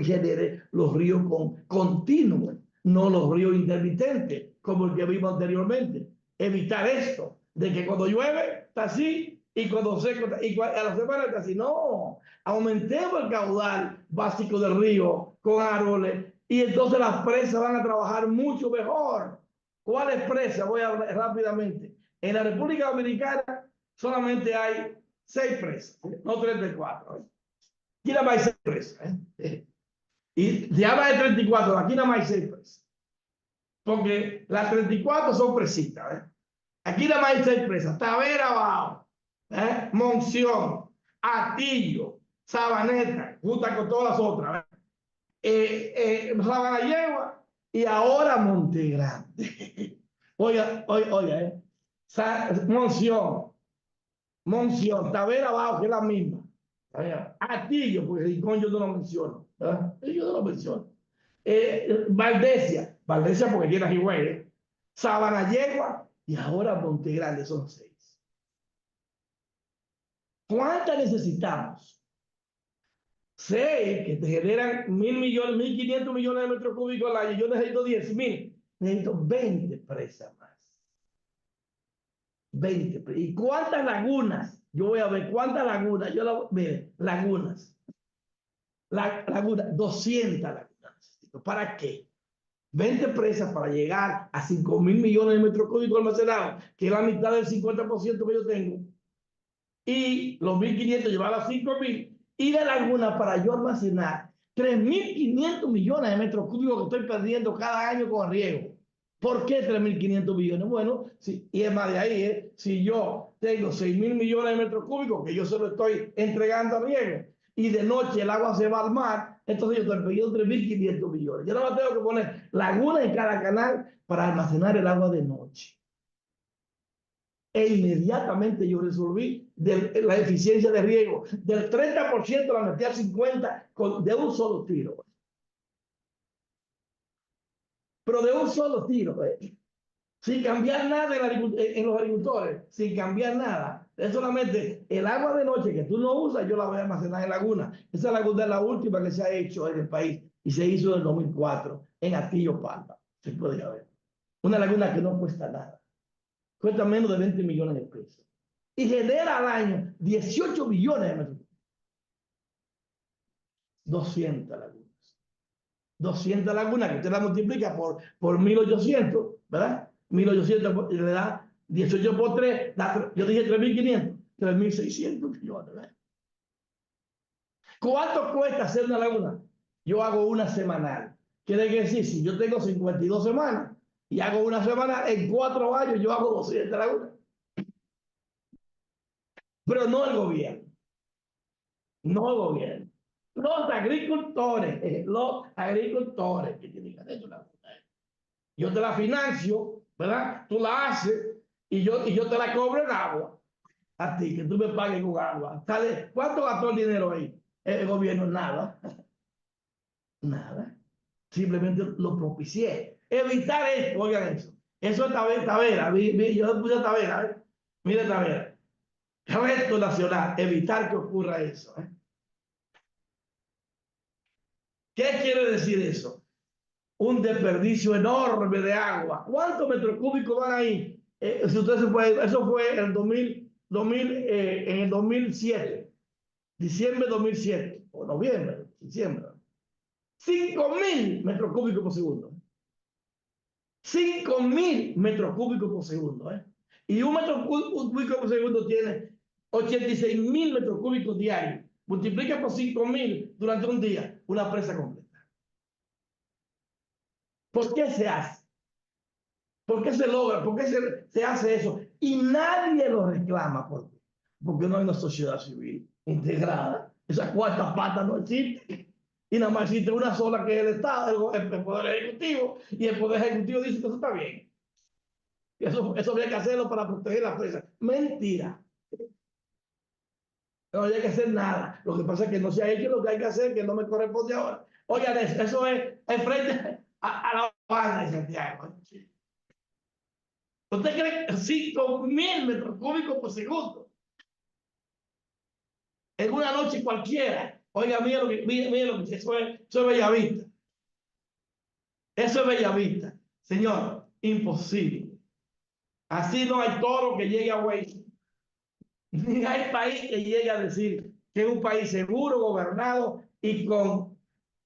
genere los ríos continuos, no los ríos intermitentes, como el que vimos anteriormente. Evitar esto, de que cuando llueve está así y cuando seco y a la semana está así. No, aumentemos el caudal básico del río con árboles y entonces las presas van a trabajar mucho mejor. ¿Cuáles presas? Voy a hablar rápidamente. En la República Dominicana solamente hay 6 presas, no 34. Aquí nada más hay 6 presas. Y se habla de 34, aquí nada más hay 6 presas. Porque las 34 son presitas. Aquí nada más hay 6 presas. Tavera abajo, Monción, Atillo, Sabaneta, junto con todas las otras. Sabanayegua y ahora Monte Grande. Oiga, Monción, Tavera abajo, que es la misma. Atillo, porque Rincón yo no lo menciono. Yo no lo menciono. Valdesia porque tiene a Higüey. Sabanayegua y ahora Monte Grande son 6. ¿Cuántas necesitamos? 6 que te generan 1.000 millones, 1.500 millones de metros cúbicos al año. Yo necesito 10.000. Necesito 20 presas más. 20. ¿Y cuántas lagunas? Yo voy a ver cuántas lagunas. Mire, lagunas. Laguna, 200 lagunas. ¿Para qué? 20 presas para llegar a 5.000 millones de metros cúbicos almacenados, que es la mitad del 50% que yo tengo. Y los 1.500 llevar a 5.000. Y de laguna para yo almacenar 3.500 millones de metros cúbicos que estoy perdiendo cada año con riego. ¿Por qué 3.500 millones? Bueno, y es más de ahí, si yo tengo 6.000 millones de metros cúbicos que yo se lo estoy entregando a riego y de noche el agua se va al mar, entonces yo estoy perdiendo 3.500 millones. Yo no me tengo que poner lagunas en cada canal para almacenar el agua de noche. E inmediatamente yo resolví la eficiencia de riego. Del 30% la metí al 50% de un solo tiro. Pero de un solo tiro. Sin cambiar nada en los agricultores. Sin cambiar nada. Es solamente el agua de noche que tú no usas, yo la voy a almacenar en laguna. Esa laguna es la última que se ha hecho en el país. Y se hizo en el 2004 en Atillo Palma. Se puede ver. Una laguna que no cuesta nada. Cuesta menos de 20 millones de pesos. Y genera al año 18 millones de metros. 200 lagunas. 200 lagunas que usted la multiplica por 1.800, ¿verdad? 1.800 le da 18 por 3, yo dije 3.500, 3.600 millones, ¿verdad? ¿Cuánto cuesta hacer una laguna? Yo hago una semanal. Quiere decir, si yo tengo 52 semanas y hago una semana, en 4 años yo hago 200 lagunas. Pero no el gobierno. No el gobierno. Los agricultores que tienen que hacer una laguna. Yo te la financio, ¿verdad? Tú la haces y yo te la cobro en agua. A ti, que tú me pagues con agua. ¿Cuánto gastó el dinero ahí? El gobierno, nada. Nada. Simplemente lo propicié. Evitar esto, oigan eso. Eso es Tavera. Yo puse Tavera. Mire Tavera. Reto nacional. Evitar que ocurra eso. ¿Qué quiere decir eso? Un desperdicio enorme de agua. ¿Cuántos metros cúbicos van ahí? Si usted se puede, eso fue en el 2007, diciembre de 2007, o noviembre, diciembre. 5.000 metros cúbicos por segundo. 5.000 metros cúbicos por segundo. Y un metro cúbico por segundo tiene 86.000 metros cúbicos diarios. Multiplica por 5.000 durante un día, una presa completa. ¿Por qué se hace? ¿Por qué se logra? ¿Por qué se hace eso? Y nadie lo reclama. ¿Por qué? Porque no hay una sociedad civil integrada. Esa cuarta pata no existe. Y nada más existe una sola, que es el Estado, el Poder Ejecutivo. Y el Poder Ejecutivo dice que eso está bien. Eso había que hacerlo para proteger la presa. Mentira. No había que hacer nada. Lo que pasa es que no se ha hecho lo que hay que hacer, que no me corresponde ahora. Oigan, eso es frente a la banda de Santiago. ¿Usted cree que 5.000 metros cúbicos por segundo? En una noche cualquiera. Oiga, mire lo que eso es Bellavista. Eso es Bellavista. Señor, imposible. Así no hay toro que llegue a Huey. Ni hay país que llegue a decir que es un país seguro, gobernado y con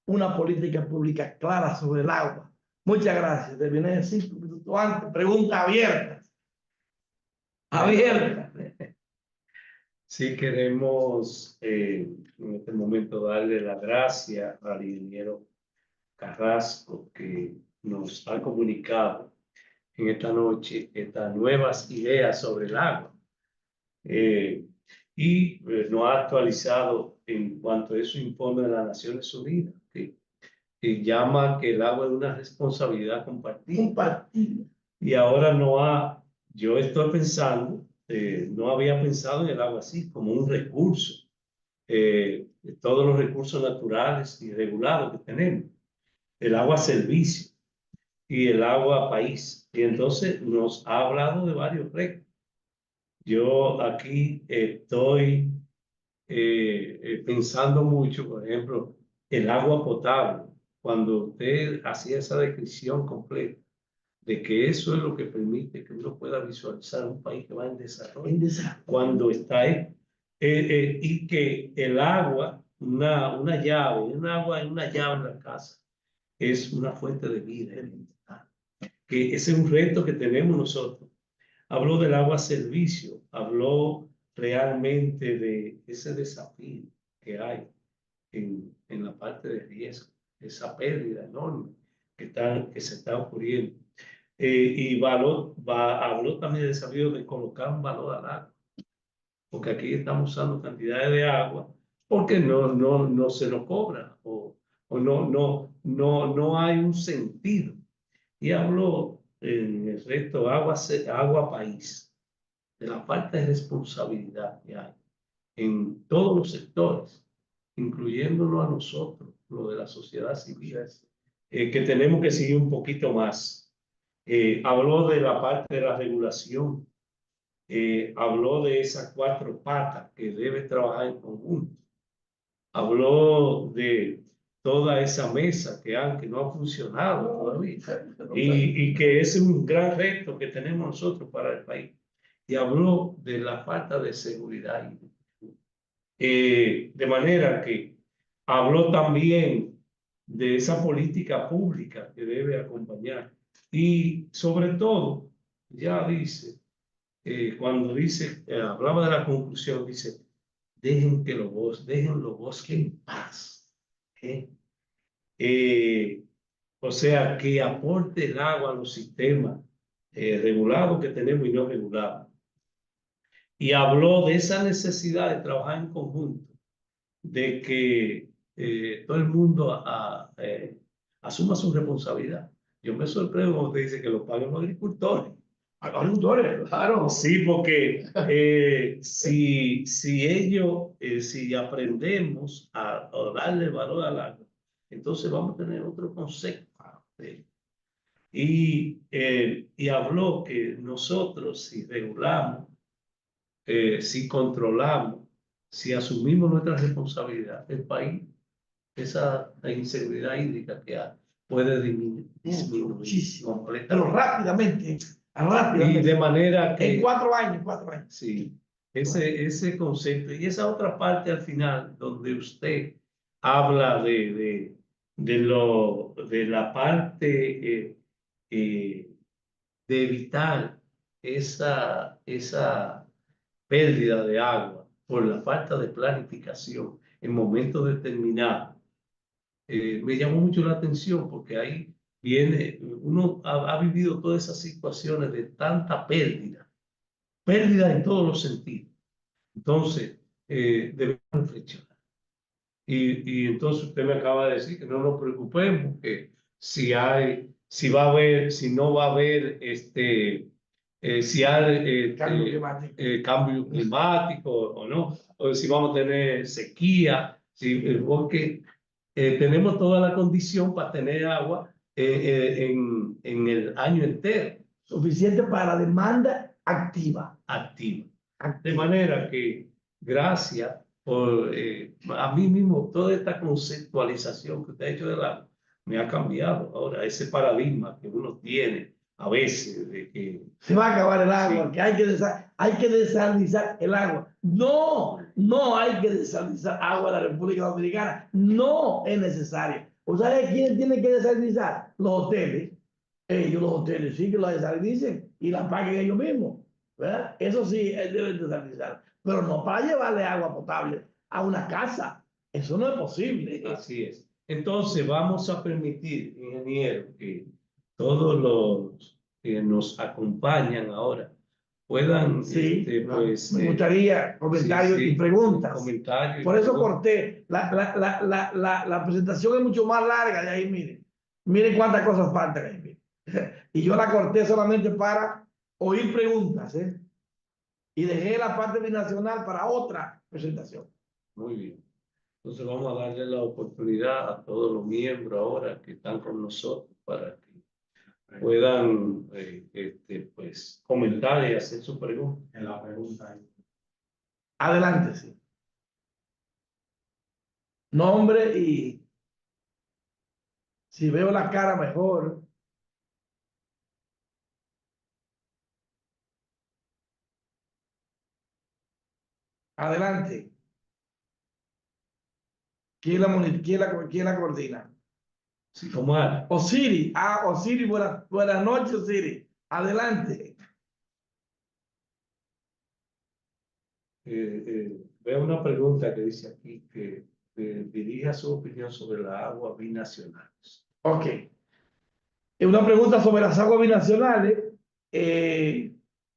una política pública clara sobre el agua. Muchas gracias. Terminé 5 minutos antes. Pregunta abierta. Abierta. Sí queremos en este momento darle la gracia al ingeniero Carrasco, que nos ha comunicado en esta noche estas nuevas ideas sobre el agua. Nos ha actualizado en cuanto a eso informe de las Naciones Unidas, que llama que el agua es una responsabilidad compartida. Y ahora yo estoy pensando, no había pensado en el agua así, como un recurso, todos los recursos naturales y regulados que tenemos, el agua servicio y el agua país. Y entonces nos ha hablado de varios retos. Yo aquí estoy pensando mucho, por ejemplo, el agua potable. Cuando usted hacía esa descripción completa de que eso es lo que permite que uno pueda visualizar un país que va en desarrollo, cuando está ahí, y que el agua, una llave, una llave en la casa, es una fuente de vida, que ese es un reto que tenemos nosotros. Habló del agua servicio, habló realmente de ese desafío que hay en la parte de riesgo, esa pérdida enorme que se está ocurriendo. Habló también del desafío de colocar un valor al agua, porque aquí estamos usando cantidades de agua porque no se nos cobra o no hay un sentido. Y habló en el resto agua país, de la falta de responsabilidad que hay en todos los sectores, incluyéndolo a nosotros, lo de la sociedad civil, que tenemos que seguir un poquito más. Habló de la parte de la regulación, habló de esas 4 patas que debe trabajar en conjunto, habló de toda esa mesa que no ha funcionado todavía y que es un gran reto que tenemos nosotros para el país. Y habló de la falta de seguridad. De manera que habló también de esa política pública que debe acompañar. Y sobre todo, ya dice, cuando dice, hablaba de la conclusión, dice, dejen los bosques en paz. O sea, que aporte el agua a los sistemas regulados que tenemos y no regulados. Y habló de esa necesidad de trabajar en conjunto, de que todo el mundo asuma su responsabilidad. Yo me sorprendo cuando te dice que lo paguen los agricultores. Agricultores, claro. Sí, porque si aprendemos a darle valor al agua, entonces vamos a tener otro concepto. Y habló que nosotros, si regulamos, si controlamos, si asumimos nuestra responsabilidad, el país, esa inseguridad hídrica que hay, puede disminuir Muchísimo. completamente. Pero rápidamente. Y de manera que... En 4 años, 4 años. Sí, ese concepto. Y esa otra parte al final, donde usted habla de la parte de evitar esa pérdida de agua por la falta de planificación en momentos determinados, me llamó mucho la atención porque ahí uno ha vivido todas esas situaciones de tanta pérdida en todos los sentidos. Entonces, debemos reflexionar. Y entonces usted me acaba de decir que no nos preocupemos, que si va a haber, si no va a haber, si hay cambio climático o no, o si vamos a tener sequía, porque tenemos toda la condición para tener agua en el año entero. Suficiente para la demanda activa. De manera que, gracias por a mí mismo, toda esta conceptualización que usted ha hecho del agua me ha cambiado ahora ese paradigma que uno tiene a veces de que se va a acabar el agua, sí, que hay que desalinizar el agua. No, no hay que desalinizar agua de la República Dominicana. No es necesario. ¿O sabe quién tiene que desalinizar? Los hoteles. Ellos, los hoteles, sí que la desalinicen y la paguen ellos mismos, ¿verdad? Eso sí, deben desalinizar. Pero no para llevarle agua potable a una casa. Eso no es posible. Así es. Entonces vamos a permitir, ingeniero, que todos los que nos acompañan ahora puedan, sí, pues, me gustaría comentarios y preguntas. Comentarios Por eso corté. La presentación es mucho más larga de ahí, miren. Miren cuántas cosas faltan ahí, miren. Y yo la corté solamente para oír preguntas, ¿eh? Y dejé la parte binacional para otra presentación. Muy bien. Entonces vamos a darle la oportunidad a todos los miembros ahora que están con nosotros para que puedan pues, comentar y hacer su pregunta. En la pregunta. Adelante, sí. Nombre y si veo la cara mejor. Adelante. ¿Quién la coordina? Sí, Omar. Osiris. Osiris, buenas noches, Osiris. Adelante. Veo una pregunta que dice aquí que dirija su opinión sobre las aguas binacionales. Ok. Una pregunta sobre las aguas binacionales.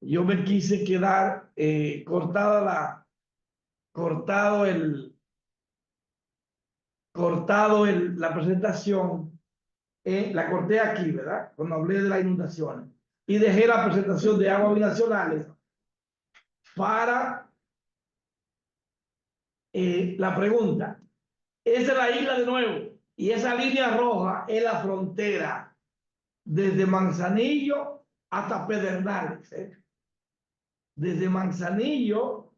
Yo me quise quedar la presentación. La corté aquí, ¿verdad? Cuando hablé de las inundaciones. Y dejé la presentación de aguas binacionales para la pregunta. Esa es la isla de nuevo. Y esa línea roja es la frontera desde Manzanillo hasta Pedernales. Desde Manzanillo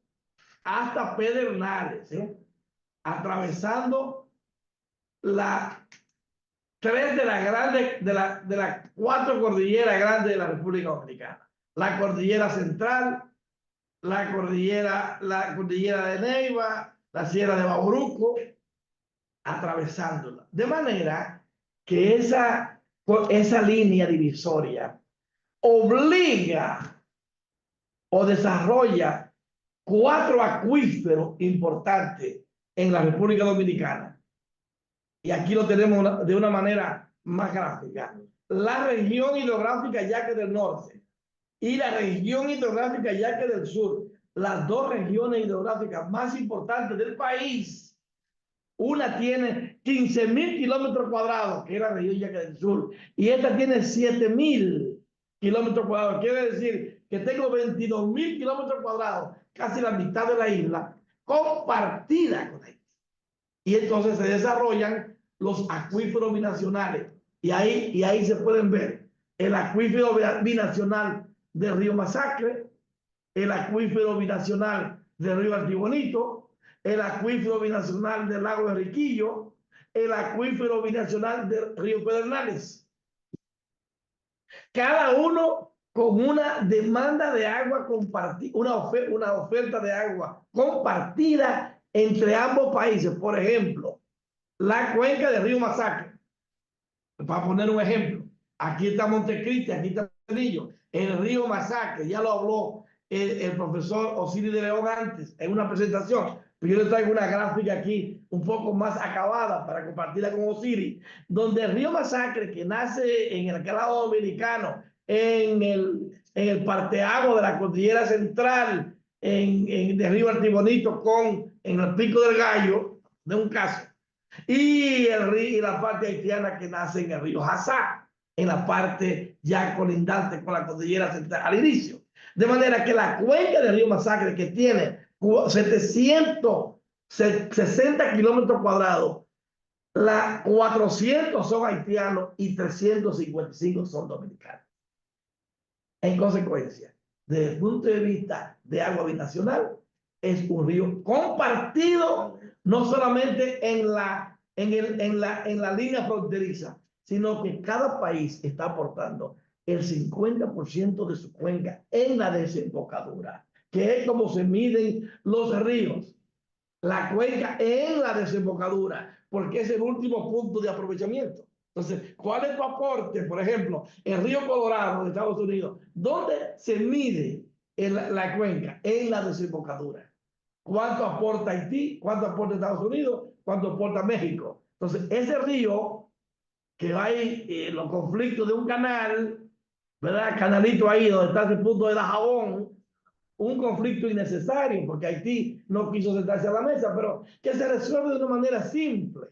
hasta Pedernales. Atravesando tres de las grandes, de las cuatro cordilleras grandes de la República Dominicana. La cordillera central, la cordillera de Neiva, la sierra de Bauruco, atravesándola. De manera que esa línea divisoria obliga o desarrolla cuatro acuíferos importantes en la República Dominicana. Y aquí lo tenemos de una manera más gráfica. La región hidrográfica Yaque del Norte y la región hidrográfica Yaque del Sur, las dos regiones hidrográficas más importantes del país. Una tiene 15.000 kilómetros cuadrados, que es la región Yaque del Sur, y esta tiene 7.000 kilómetros cuadrados. Quiere decir que tengo 22.000 kilómetros cuadrados, casi la mitad de la isla, compartida con ella. Y entonces se desarrollan los acuíferos binacionales. Y ahí se pueden ver el acuífero binacional del río Masacre, el acuífero binacional del río Artibonito, el acuífero binacional del lago de Riquillo, el acuífero binacional del río Pedernales. Cada uno con una demanda de agua compartida, una oferta de agua compartida entre ambos países. Por ejemplo, la cuenca del río Masacre. Para poner un ejemplo, aquí está Montecristi, aquí está Manzanillo. El río Masacre, ya lo habló el profesor Osiris de León antes en una presentación. Pero yo les traigo una gráfica aquí un poco más acabada para compartirla con Osiris, donde el río Masacre, que nace en el lado dominicano, en el parteago de la cordillera central, de Río Artibonito, en el Pico del Gallo, de un caso, y la parte haitiana que nace en el río Hassá, en la parte ya colindante con la cordillera central al inicio. De manera que la cuenca del río Masacre, que tiene 760 kilómetros cuadrados, 400 son haitianos y 355 son dominicanos. En consecuencia, desde el punto de vista de agua binacional, es un río compartido no solamente en la línea fronteriza, sino que cada país está aportando el 50% de su cuenca en la desembocadura, que es como se miden los ríos. La cuenca en la desembocadura, porque es el último punto de aprovechamiento. Entonces, ¿cuál es tu aporte? Por ejemplo, el río Colorado de Estados Unidos, ¿dónde se mide la cuenca? En la desembocadura. ¿Cuánto aporta Haití? ¿Cuánto aporta Estados Unidos? ¿Cuánto aporta México? Entonces, ese río que hay los conflictos de un canal, ¿verdad? Canalito ahí donde está ese punto de Dajabón, un conflicto innecesario, porque Haití no quiso sentarse a la mesa, pero que se resuelve de una manera simple,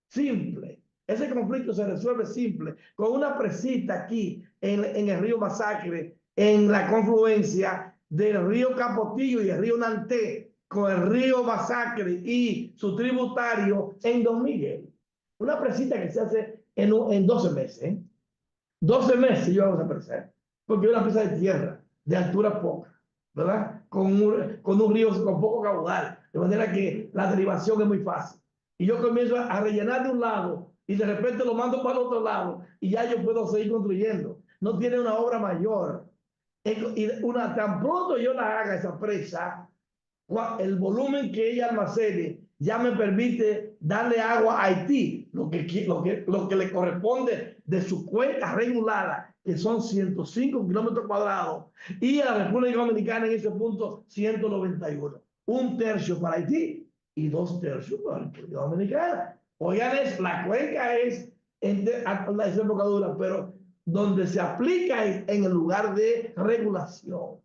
simple. Ese conflicto se resuelve simple, con una presita aquí en el río Masacre, en la confluencia del río Capotillo y el río Nanté, con el río Masacre y su tributario en Don Miguel. Una presita que se hace en 12 meses, ¿eh? 12 meses yo hago esa presa, porque es una presa de tierra, de altura poca, ¿verdad? Con un río con poco caudal, de manera que la derivación es muy fácil. Y yo comienzo a rellenar de un lado y de repente lo mando para el otro lado y ya yo puedo seguir construyendo. No tiene una obra mayor. Y tan pronto yo la haga esa presa, el volumen que ella almacene ya me permite darle agua a Haití, lo que le corresponde de su cuenca regulada, que son 105 kilómetros cuadrados, y a la República Dominicana en ese punto 191. Un tercio para Haití y 2 tercios para la República Dominicana. Oigan, la cuenca es la desembocadura, pero donde se aplica en el lugar de regulación.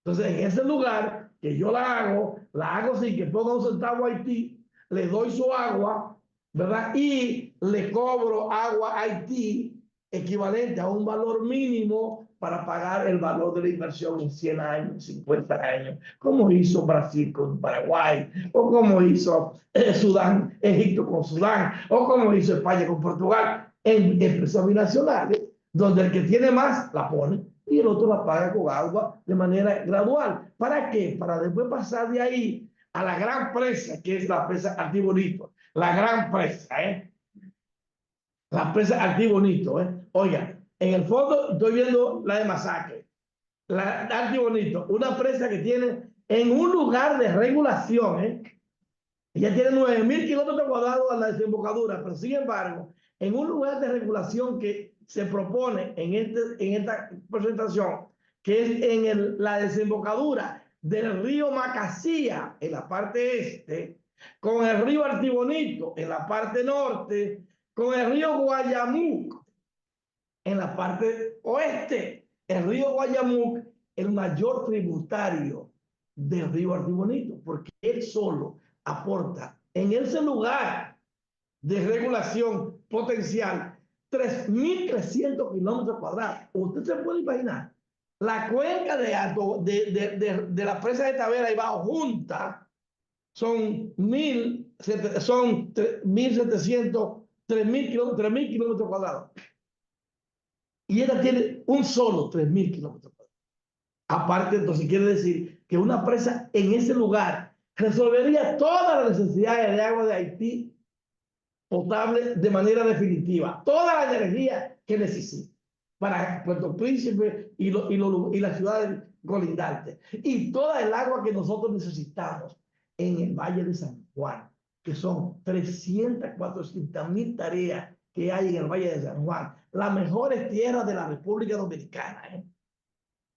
Entonces, en ese lugar que yo la hago sin que ponga un centavo a Haití, le doy su agua, ¿verdad? Y le cobro agua a Haití equivalente a un valor mínimo para pagar el valor de la inversión en 100 años, 50 años, como hizo Brasil con Paraguay, o como hizo Sudán, Egipto con Sudán, o como hizo España con Portugal, en empresas binacionales, donde el que tiene más la pone y el otro la paga con agua de manera gradual. ¿Para qué? Para después pasar de ahí a la gran presa, que es la presa Artibonito. La gran presa, ¿eh? La presa Artibonito, ¿eh? Oiga, en el fondo estoy viendo la de Masacre. La Artibonito, una presa que tiene en un lugar de regulación, ¿eh? Ella tiene 9.000 kilómetros cuadrados a la desembocadura, pero sin embargo, en un lugar de regulación que se propone en esta presentación, que es en la desembocadura del río Macasía, en la parte este, con el río Artibonito, en la parte norte, con el río Guayamuc, en la parte oeste. El río Guayamuc, el mayor tributario del río Artibonito, porque él solo aporta en ese lugar de regulación potencial 3.300 kilómetros cuadrados. Usted se puede imaginar la cuenca de la presa de Tavera y Bajo Junta son 1.700, 3.000 kilómetros cuadrados. Y ella tiene un solo 3.000 kilómetros cuadrados. Aparte, entonces quiere decir que una presa en ese lugar resolvería todas las necesidades de agua de Haití potable de manera definitiva. Toda la energía que necesita para Puerto Príncipe y las ciudades colindantes. Y toda el agua que nosotros necesitamos en el Valle de San Juan, que son 300, 400.000 tareas que hay en el Valle de San Juan. Las mejores tierras de la República Dominicana, ¿eh?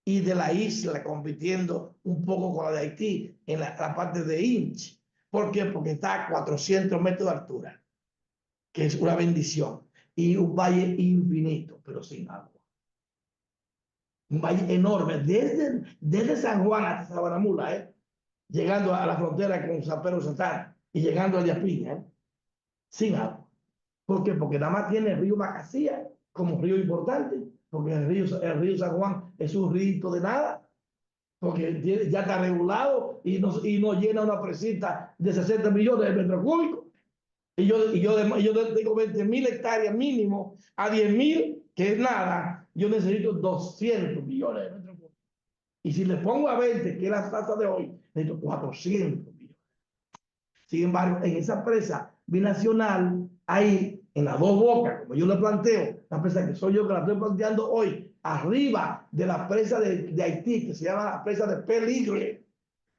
y de la isla, compitiendo un poco con la de Haití en la parte de Inch. ¿Por qué? Porque está a 400 metros de altura, que es una bendición, y un valle infinito, pero sin agua. Un valle enorme, desde San Juan hasta Sabanamula, llegando a la frontera con San Pedro Santana y llegando a Diapiña, sin agua. ¿Por qué? Porque nada más tiene el río Macasía como río importante, porque el río San Juan es un río de nada, porque ya está regulado y no llena una presita de 60 millones de metros cúbicos. Yo tengo 20.000 hectáreas mínimo a 10.000, que es nada. Yo necesito 200 millones de metros cúbicos. Y si le pongo a 20, que es la tasa de hoy, necesito 400 millones. Sin embargo, en esa presa binacional, ahí en las dos bocas, como yo le planteo, la presa que soy yo que la estoy planteando hoy, arriba de la presa de Haití, que se llama la presa de Peligre,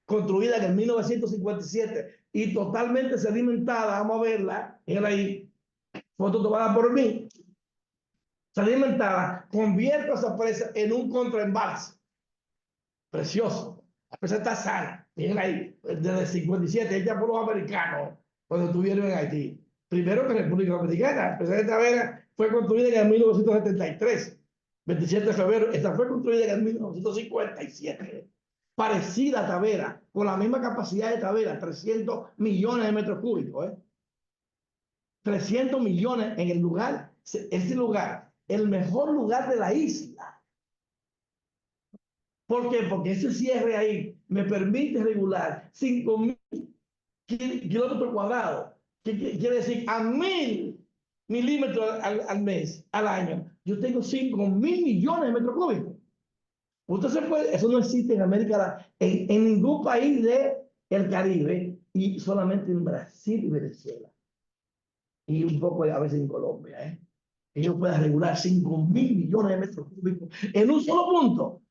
construida en el 1957 y totalmente sedimentada, vamos a verla, en ahí, foto tomada por mí, sedimentada, convierto esa presa en un contraembalse, precioso, la presa está sana, miren ahí, desde el 57, hecha por los americanos, cuando estuvieron en Haití, primero que República Dominicana, la presa de Tavera fue construida en el 1973, 27 de febrero, esta fue construida en el 1957, parecida a Tavera, con la misma capacidad de Tavera, 300 millones de metros cúbicos, 300 millones en el lugar, ese lugar, el mejor lugar de la isla. ¿Por qué? Porque ese cierre ahí me permite regular 5.000 kilómetros cuadrados, que quiere decir a 1.000 milímetros al mes, al año. Yo tengo 5.000 millones de metros cúbicos. Usted se puede, eso no existe en América Latina, en ningún país del Caribe, y solamente en Brasil y Venezuela. Y un poco a veces en Colombia, ellos pueden regular 5.000 millones de metros cúbicos en un solo punto.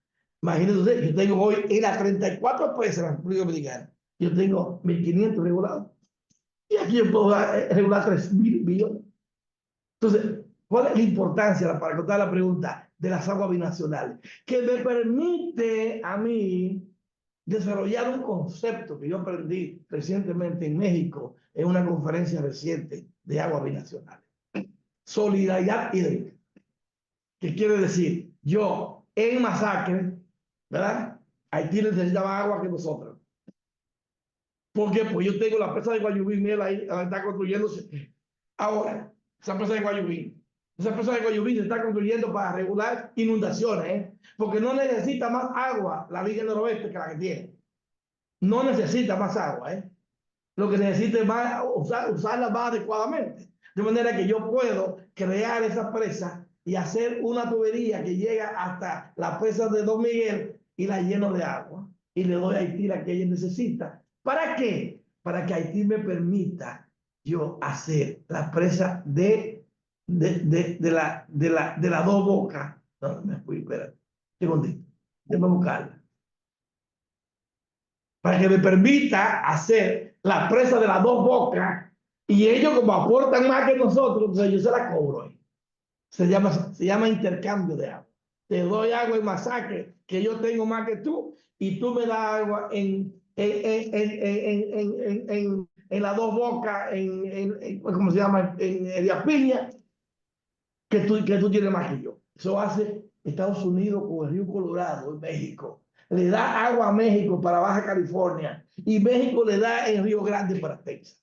Imagínense usted, yo tengo hoy en las 34 presas en la República Dominicana, yo tengo 1.500 regulados. Y aquí yo puedo regular 3.000 millones. Entonces, ¿cuál es la importancia, para contar la pregunta, de las aguas binacionales? Que me permite a mí desarrollar un concepto que yo aprendí recientemente en México, en una conferencia reciente de aguas binacionales. Solidaridad hídrica. ¿Qué quiere decir? Yo, en Masacre, ¿verdad? Haití necesitaba agua que nosotros. ¿Por qué? Pues yo tengo la presa de Guayubín, mira ahí, está construyéndose ahora, esa presa de Guayubín. Esa presa de Guayubín se está construyendo para regular inundaciones, porque no necesita más agua la Liga Noroeste que la que tiene. No necesita más agua, Lo que necesita es más, usarla más adecuadamente. De manera que yo puedo crear esa presa y hacer una tubería que llega hasta la presa de Don Miguel y la lleno de agua. Y le doy a Haití la que ella necesita. ¿Para qué? Para que Haití me permita yo hacer la presa de la Dos Bocas. No, me fui, espera. Segundito. Déjame buscarla. Para que me permita hacer la presa de las Dos Bocas, y ellos como aportan más que nosotros, entonces yo se la cobro. Se llama intercambio de agua. Te doy agua en Masacre, que yo tengo más que tú, y tú me das agua en las Dos Bocas, ¿cómo se llama? En Elías Piña, que tú tienes más que yo. Eso hace Estados Unidos con el río Colorado en México. Le da agua a México para Baja California, y México le da en Río Grande para Texas.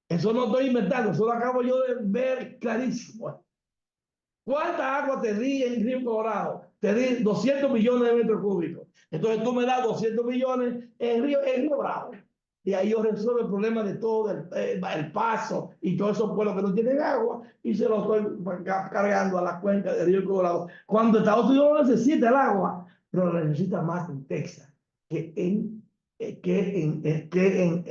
Eso no estoy inventando, eso lo acabo yo de ver clarísimo. ¿Cuánta agua te di en Río Colorado? Te di 200 millones de metros cúbicos. Entonces tú me das 200 millones en Río Bravo. Y ahí yo resuelvo el problema de todo el Paso y todos esos pueblos que no tienen agua, y se lo estoy cargando a la cuenca de Río Colorado. Cuando Estados Unidos no necesita el agua, pero lo necesita más en Texas que en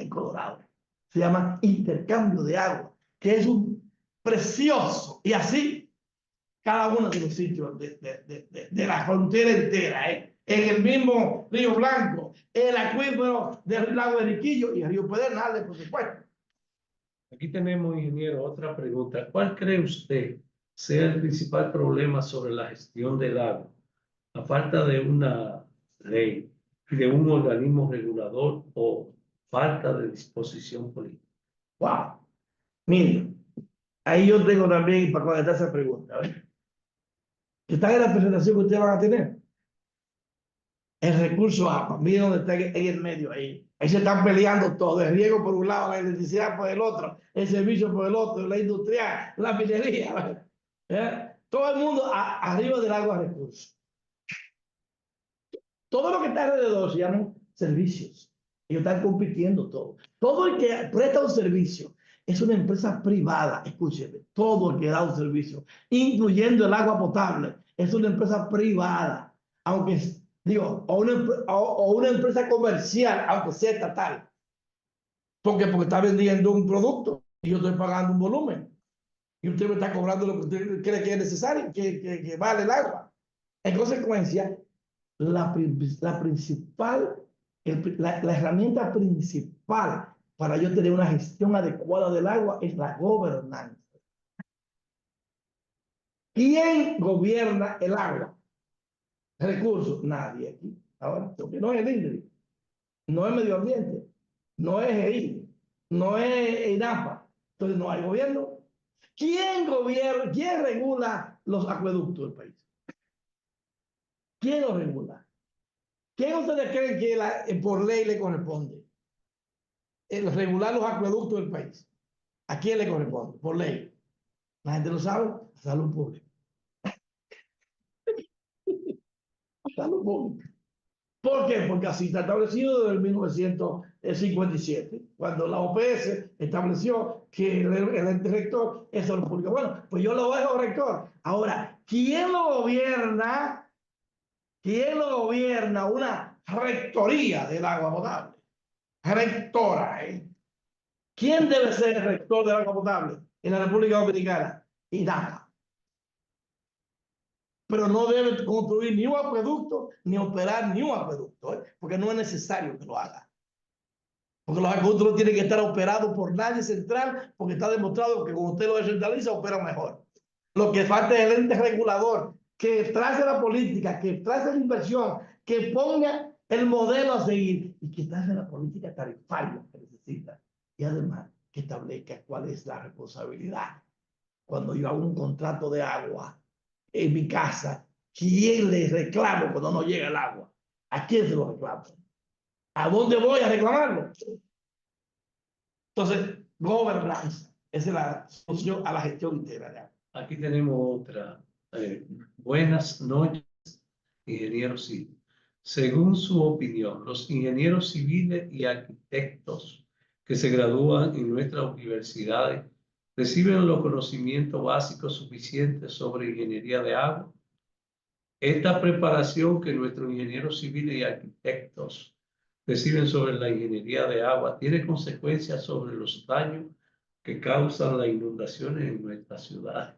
Colorado. Se llama intercambio de agua, que es un precioso. Y así cada uno de los sitios de la frontera entera, en el mismo Río Blanco, el acuífero del lago de Riquillo y el río Pedernales, por supuesto. Aquí tenemos, ingeniero, otra pregunta. ¿Cuál cree usted sea el principal problema sobre la gestión del agua a falta de una ley, de un organismo regulador o falta de disposición política. Wow. Miren, ahí yo tengo también para contestar esa pregunta. Que está en la presentación que ustedes van a tener. El recurso agua, miren dónde está en el medio ahí. Ahí se están peleando todo, el riego por un lado, la electricidad por el otro, el servicio por el otro, la industria, la minería. Todo el mundo arriba del agua recursos. Todo lo que está alrededor se llaman servicios. Ellos están compitiendo todo. Todo el que presta un servicio es una empresa privada, escúcheme, todo el que da un servicio, incluyendo el agua potable, es una empresa privada, aunque, digo, o una empresa comercial, aunque sea estatal. Porque está vendiendo un producto y yo estoy pagando un volumen. Y usted me está cobrando lo que usted cree que es necesario, que vale el agua. En consecuencia, la principal, la herramienta principal para yo tener una gestión adecuada del agua es la gobernanza. ¿Quién gobierna el agua? Recursos, nadie aquí. Ahora, porque no es el INDRI, no es medio ambiente, no es EI, no es INAPA. Entonces no hay gobierno. ¿Quién gobierna, quién regula los acueductos del país? ¿Quién los regula? ¿Quién ustedes creen que por ley le corresponde? El regular los acueductos del país. ¿A quién le corresponde? Por ley. La gente lo sabe. Salud pública. Salud pública. ¿Por qué? Porque así está establecido desde el 1957, cuando la OPS estableció que el ente rector es salud pública. Bueno, pues yo lo dejo rector. Ahora, ¿quién lo gobierna? ¿Quién lo gobierna? Una rectoría del agua potable. Rectora, ¿eh? ¿Quién debe ser el rector del agua potable en la República Dominicana? INAPA. Pero no debe construir ni un acueducto, ni operar ni un acueducto, porque no es necesario que lo haga. Porque los acueductos no tienen que estar operados por nadie central, porque está demostrado que cuando usted lo descentraliza, opera mejor. Lo que falta es el ente regulador, que trace la política, que trace la inversión, que ponga el modelo a seguir y que trace la política tarifaria que necesita. Y además, que establezca cuál es la responsabilidad. Cuando yo hago un contrato de agua en mi casa, ¿quién le reclamo cuando no llega el agua? ¿A quién se lo reclamo? ¿A dónde voy a reclamarlo? Entonces, gobernanza. Esa es la solución a la gestión integral de agua. Aquí tenemos otra. Buenas noches, ingeniero civil. Según su opinión, los ingenieros civiles y arquitectos que se gradúan en nuestras universidades reciben los conocimientos básicos suficientes sobre ingeniería de agua. Esta preparación que nuestros ingenieros civiles y arquitectos reciben sobre la ingeniería de agua tiene consecuencias sobre los daños que causan las inundaciones en nuestra ciudad.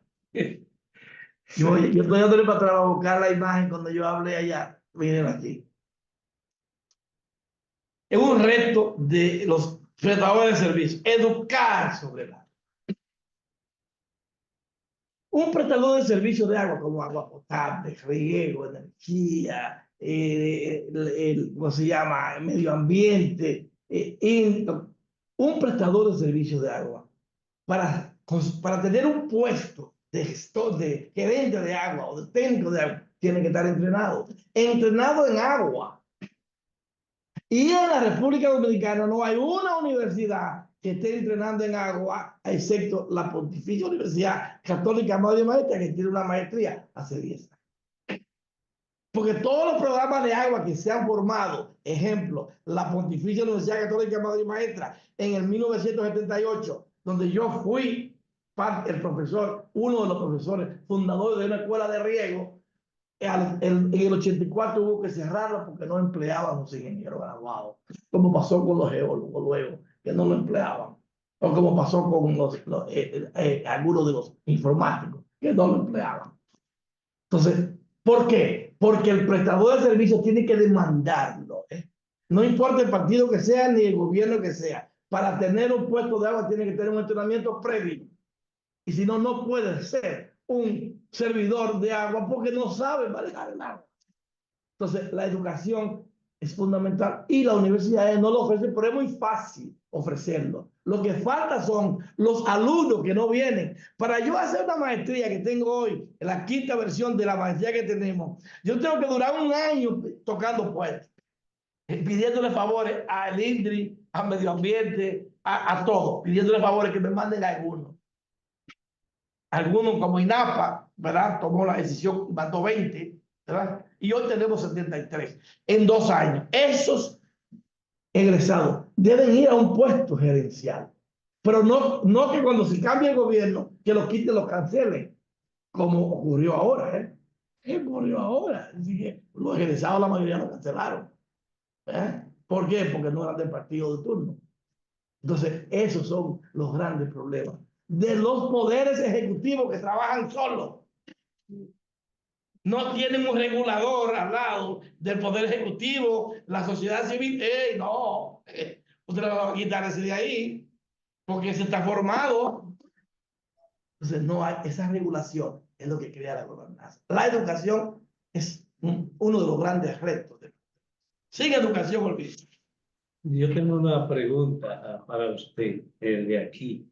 Yo estoy dándole para atrás a buscar la imagen cuando yo hablé allá. Miren aquí. Es un reto de los prestadores de servicios, educar sobre el agua. Un prestador de servicios de agua, como agua potable, riego, energía, ¿cómo se llama? Medio ambiente, un prestador de servicios de agua, para tener un puesto de gestor, de gerente de agua o de técnico de agua, tiene que estar entrenado en agua. Y en la República Dominicana no hay una universidad que esté entrenando en agua, excepto la Pontificia Universidad Católica Madre Maestra, que tiene una maestría hace 10 años. Porque todos los programas de agua que se han formado, ejemplo, la Pontificia Universidad Católica Madre Maestra, en el 1978, donde yo fui el profesor, uno de los profesores fundadores de una escuela de riego, en el 84 hubo que cerrarlo porque no empleaban los ingenieros graduados, como pasó con los geólogos luego, que no lo empleaban, o como pasó con algunos de los informáticos, que no lo empleaban. Entonces, ¿por qué? Porque el prestador de servicios tiene que demandarlo, no importa el partido que sea ni el gobierno que sea. Para tener un puesto de agua tiene que tener un entrenamiento previo. Y si no, no puede ser un servidor de agua porque no sabe manejar el agua. Entonces, la educación es fundamental y las universidades no lo ofrecen, pero es muy fácil ofrecerlo. Lo que falta son los alumnos que no vienen. Para yo hacer una maestría que tengo hoy, en la 5ª versión de la maestría que tenemos, yo tengo que durar un año tocando puertas, pidiéndole favores al INDRI, al medio ambiente, a todos, pidiéndole favores que me manden algunos. Algunos como INAPA, ¿verdad? Tomó la decisión, mandó 20, ¿verdad? Y hoy tenemos 73 en 2 años. Esos egresados deben ir a un puesto gerencial, pero no que cuando se cambie el gobierno, que los quiten, los cancelen, como ocurrió ahora, ¿eh? ¿Qué ocurrió ahora? Así que los egresados, la mayoría los cancelaron. ¿Eh? ¿Por qué? Porque no eran del partido de turno. Entonces, esos son los grandes problemas de los poderes ejecutivos que trabajan solos. No tienen un regulador al lado del poder ejecutivo, la sociedad civil. No, usted le va a quitar ese de ahí, porque se está formado. Entonces, no hay esa regulación, es lo que crea la gobernanza. La educación es uno de los grandes retos. Sin educación, olvídate. Yo tengo una pregunta para usted, de aquí.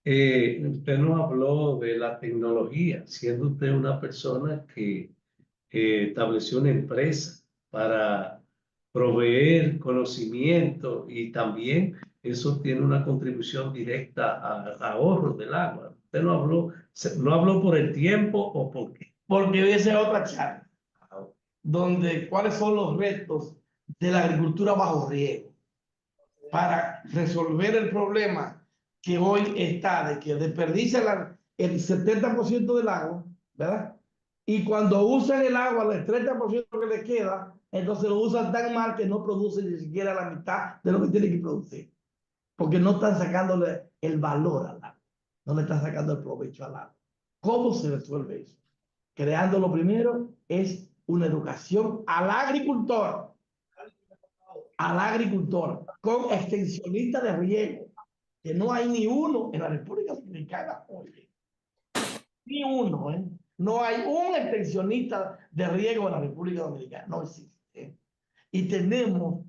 Usted nos habló de la tecnología, siendo usted una persona que estableció una empresa para proveer conocimiento y también eso tiene una contribución directa a ahorro del agua. Usted no habló por el tiempo o por qué. Porque esa es otra charla, donde cuáles son los retos de la agricultura bajo riego para resolver el problema que hoy está de que desperdicia el 70% del agua, ¿verdad? Y cuando usan el agua, el 30% que le queda, entonces lo usan tan mal que no producen ni siquiera la mitad de lo que tiene que producir. Porque no están sacándole el valor al agua, no le están sacando el provecho al agua. ¿Cómo se resuelve eso? Creando lo primero es una educación al agricultor con extensionistas de riego, que no hay ni uno en la República Dominicana hoy. Ni uno, ¿eh? No hay un extensionista de riego en la República Dominicana, no existe. Y tenemos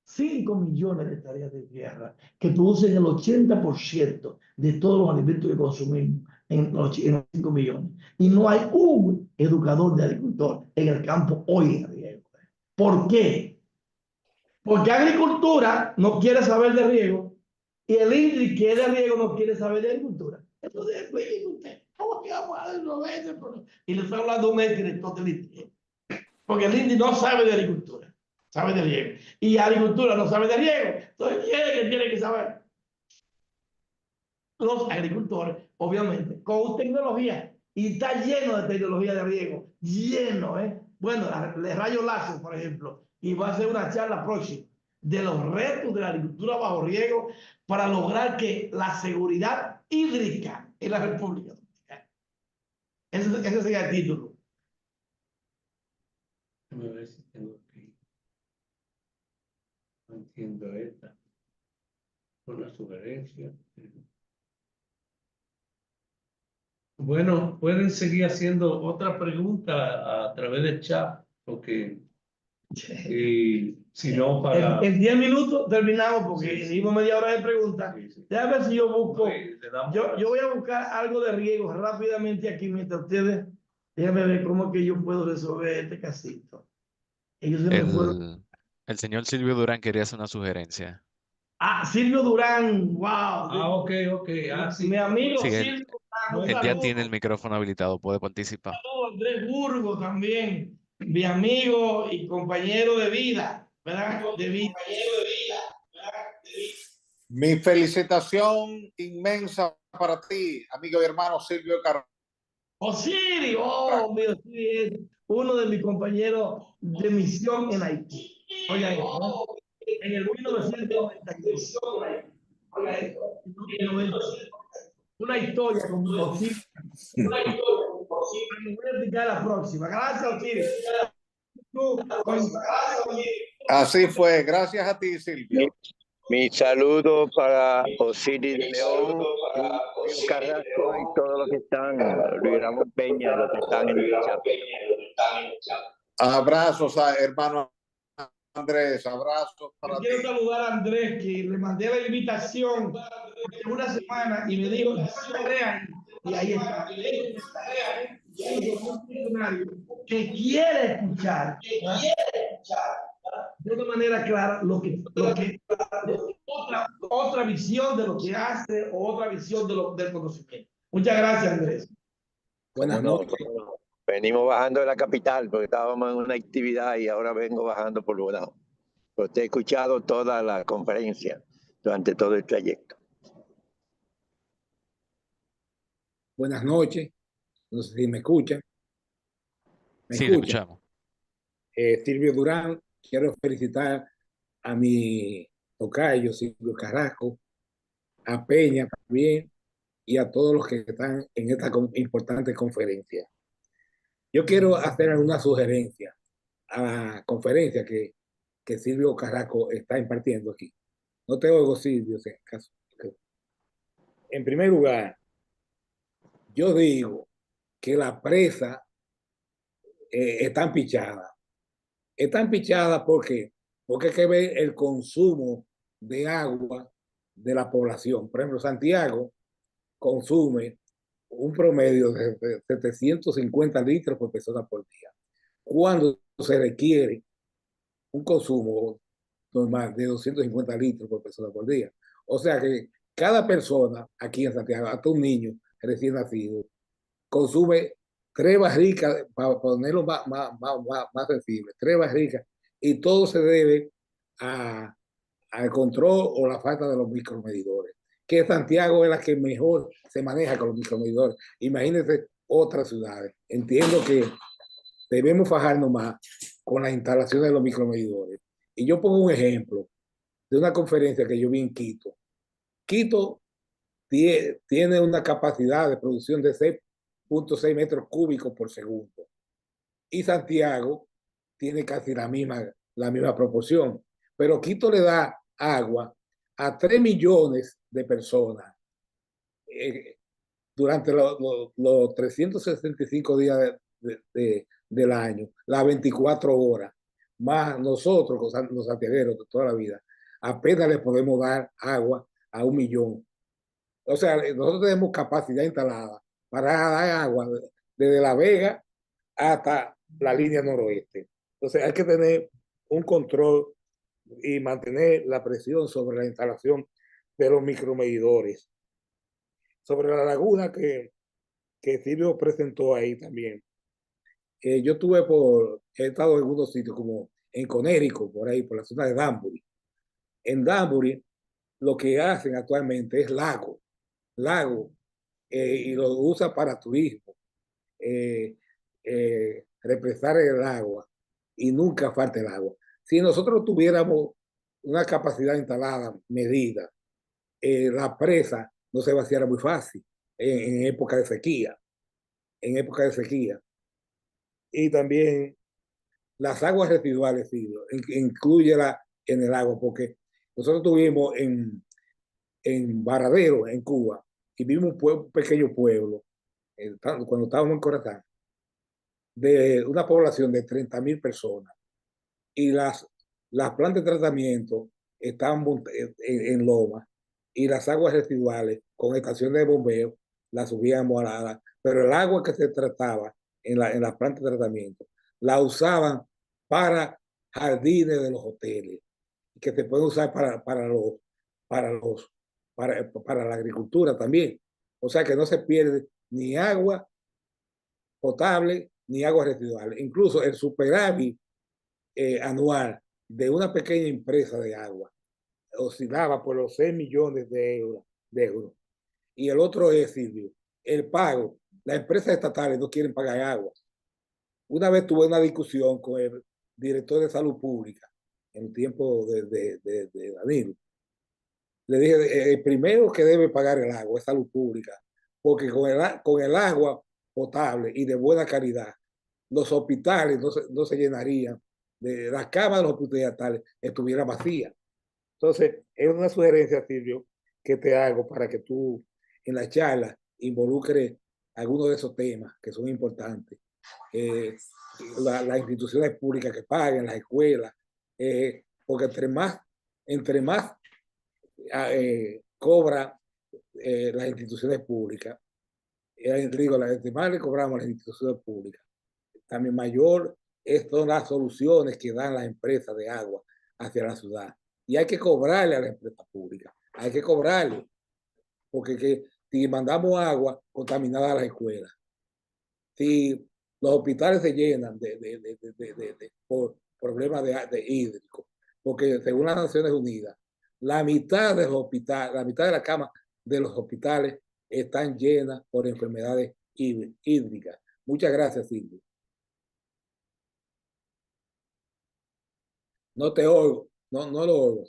5 millones de hectáreas de tierra que producen el 80% de todos los alimentos que consumimos en los 5 millones. Y no hay un educador de agricultor en el campo hoy en riego. ¿Por qué? Porque agricultura no quiere saber de riego y el INDRI que es de riego no quiere saber de agricultura. Entonces, explíqueme usted, ¿cómo que vamos a resolver? Y le estoy hablando a un director del INDRI. Porque el INDRI no sabe de agricultura, sabe de riego. Y agricultura no sabe de riego. Entonces, ¿quién tiene que saber? Los agricultores, obviamente, con tecnología. Y está lleno de tecnología de riego. Lleno, ¿eh? Bueno, el rayo láser, por ejemplo. Y va a hacer una charla próxima de los retos de la agricultura bajo riego para lograr que la seguridad hídrica en la República Dominicana. Ese sería el título. Déjame ver si tengo que... No entiendo esta. Una sugerencia. Bueno, pueden seguir haciendo otra pregunta a través del chat, porque si no para... En 10 minutos terminamos porque dimos media hora de preguntas. Déjame ver si yo busco. Yo voy a buscar algo de riego rápidamente aquí mientras ustedes. Déjame ver cómo que yo puedo resolver este casito. Ellos se me fueron. El señor Silvio Durán quería hacer una sugerencia. Silvio Durán, wow. Ok. Sí. Mi amigo Sí, Silvio Durán. Él ya tiene el micrófono habilitado, puede participar. Andrés Burgo también, mi amigo y compañero de vida, ¿verdad? Mi felicitación inmensa para ti, amigo y hermano Silvio Carrasco. Osiris, mi Osiris es uno de mis compañeros de misión en Haití. Oiga esto, en el 1992. Oiga esto, una historia con Osiris. Me voy a explicar la próxima. Gracias, Osiris. Así fue, gracias a ti, Silvio. Mi saludo para Osiris de León, Carrasco y todos los que están, Luis Ramón Peña, los que están en el chat. Abrazos a hermano Andrés, abrazos para Quiero ti. saludar a Andrés, que le mandé la invitación hace una semana y me dijo, y ahí está. Un funcionario que quiere escuchar, ¿verdad? De una manera clara otra visión de lo que hace o otra visión del conocimiento. Muchas gracias, Andrés. ¿Cómo no? ¿Cómo no? Venimos bajando de la capital porque estábamos en una actividad y ahora vengo bajando por Bonao. Pero te he escuchado toda la conferencia durante todo el trayecto. Buenas noches, no sé si me escuchan. ¿Me Sí, te escuchan? escuchamos. Silvio Durán, quiero felicitar a mi tocayo Silvio Carrasco, a Peña también y a todos los que están en esta importante conferencia. Yo quiero hacer una sugerencia a la conferencia que Silvio Carrasco está impartiendo aquí. No te oigo, Silvio, si acaso. En primer lugar, yo digo que la presa están pichadas. Están pichadas porque hay que ver el consumo de agua de la población. Por ejemplo, Santiago consume un promedio de 750 litros por persona por día, cuando se requiere un consumo normal de 250 litros por persona por día. O sea que cada persona aquí en Santiago, hasta un niño recién nacido, consume 3 barricas, para ponerlo más sensible, 3 barricas, y todo se debe al control o la falta de los micromedidores. Que Santiago es la que mejor se maneja con los micromedidores. Imagínense otras ciudades. Entiendo que debemos fajarnos más con la instalación de los micromedidores. Y yo pongo un ejemplo de una conferencia que yo vi en Quito. Quito tiene una capacidad de producción de 6.6 metros cúbicos por segundo. Y Santiago tiene casi la misma proporción. Pero Quito le da agua a 3 millones de personas durante los 365 días del año, las 24 horas, más nosotros, los santiagueros de toda la vida, apenas le podemos dar agua a 1 millón. O sea, nosotros tenemos capacidad instalada para dar agua desde La Vega hasta la línea noroeste. Entonces hay que tener un control y mantener la presión sobre la instalación de los micromedidores. Sobre la laguna que Silvio presentó ahí también. He estado en algunos sitios como en Conérico, por ahí, por la zona de Danbury. En Danbury lo que hacen actualmente es lago, y lo usa para turismo, represar el agua y nunca falta el agua. Si nosotros tuviéramos una capacidad instalada, medida, la presa no se vaciara muy fácil en época de sequía. Y también las aguas residuales, sí, incluyela en el agua, porque nosotros tuvimos en Varadero, en Cuba, y vimos un pequeño pueblo, cuando estábamos en Corazán, de una población de 30.000 personas, y las plantas de tratamiento estaban en loma, y las aguas residuales con estaciones de bombeo las subían moladas, pero el agua que se trataba en la planta de tratamiento la usaban para jardines de los hoteles, que se puede usar para la agricultura también. O sea que no se pierde ni agua potable ni agua residual. Incluso el superávit anual de una pequeña empresa de agua oscilaba por los 6 millones de euros. Y el otro es, Silvio, el pago. Las empresas estatales no quieren pagar agua. Una vez tuve una discusión con el director de salud pública en tiempo de Danilo. Le dije, el primero que debe pagar el agua es salud pública, porque con el agua potable y de buena calidad, los hospitales no se llenarían, las camas de los hospitales estuvieran vacías. Entonces, es una sugerencia, Silvio, que te hago para que tú en la charla involucres algunos de esos temas que son importantes las instituciones públicas que paguen, las escuelas, porque entre más cobra las instituciones públicas, digo, entre más le cobramos a las instituciones públicas, también mayor son las soluciones que dan las empresas de agua hacia la ciudad. Y hay que cobrarle a las empresas públicas, hay que cobrarle, porque si mandamos agua contaminada a las escuelas, si los hospitales se llenan por problemas de hídricos, porque según las Naciones Unidas, la mitad de los hospitales, la mitad de las camas de los hospitales están llenas por enfermedades hídricas. Muchas gracias, Silvio. No te oigo, no lo oigo.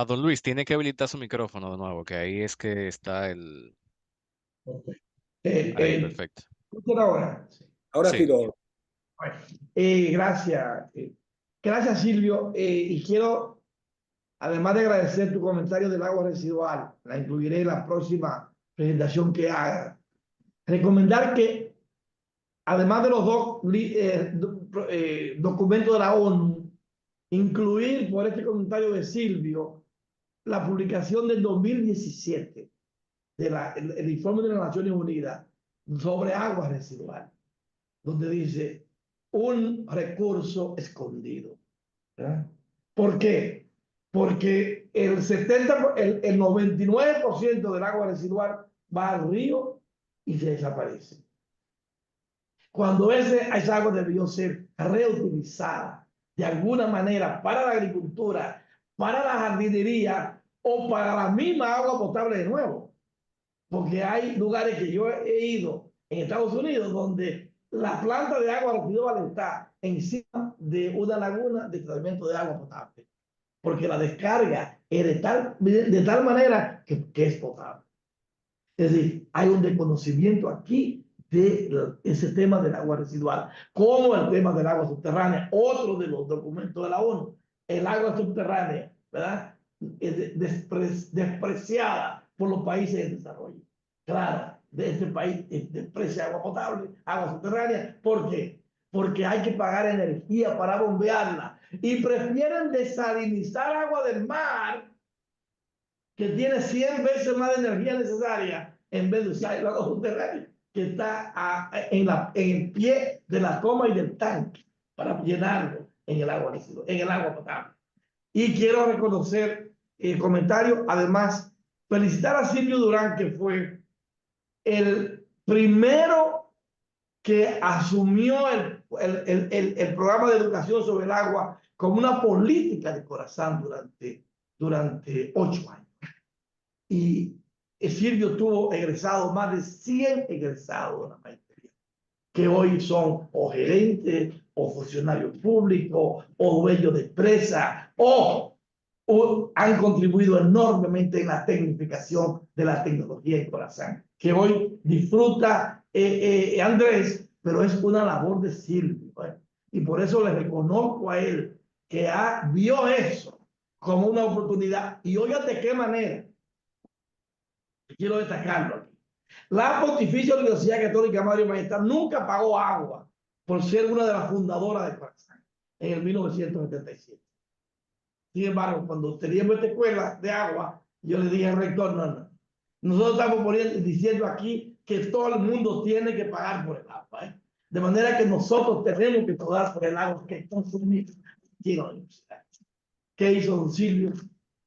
Don Luis, tiene que habilitar su micrófono de nuevo, que ahí es que está el... Okay. Ahí, perfecto. ¿Escuchan ahora? Ahora sí lo oigo. Bueno, gracias. Gracias, Silvio. Y quiero, además de agradecer tu comentario del agua residual, la incluiré en la próxima presentación que haga. Recomendar que, además de los dos documentos de la ONU, incluir por este comentario de Silvio la publicación del 2017 el informe de las Naciones Unidas sobre agua residual, donde dice un recurso escondido. ¿Verdad? ¿Por qué? Porque el 99% del agua residual va al río y se desaparece. Cuando esa agua debió ser reutilizada de alguna manera para la agricultura, para la jardinería o para la misma agua potable de nuevo. Porque hay lugares que yo he ido en Estados Unidos donde la planta de agua residual está encima de una laguna de tratamiento de agua potable. Porque la descarga es de tal manera que es potable. Es decir, hay un desconocimiento aquí de ese tema del agua residual, como el tema del agua subterránea, otro de los documentos de la ONU. El agua subterránea, ¿verdad? Es despreciada por los países en desarrollo. Claro, de este país desprecia agua potable, agua subterránea. ¿Por qué? Porque hay que pagar energía para bombearla y prefieren desalinizar agua del mar, que tiene 100 veces más de energía necesaria, en vez de usar el agua subterránea, que está en el pie de la toma y del tanque para llenarlo en el agua potable. Y quiero reconocer el comentario, además, felicitar a Silvio Durán, que fue el primero que asumió el programa de educación sobre el agua como una política de Corazán durante 8 años. Y Silvio tuvo egresados, más de 100 egresados de la maestría, que hoy son o gerentes, o funcionarios públicos, o dueños de empresas, o han contribuido enormemente en la tecnificación de la tecnología en Corazán, que hoy disfruta Andrés, pero es una labor de Silvio. Y por eso le reconozco a él que vio eso como una oportunidad. Y oigan de qué manera. Quiero destacarlo aquí. La Pontificia Universidad Católica Mario Maestad nunca pagó agua por ser una de las fundadoras de Corazán en el 1977. Sin embargo, cuando teníamos esta escuela de agua, yo le dije al rector, no. Nosotros estamos diciendo aquí que todo el mundo tiene que pagar por el agua. De manera que nosotros tenemos que pagar por el agua que consumimos aquí en la universidad. ¿Qué hizo don Silvio?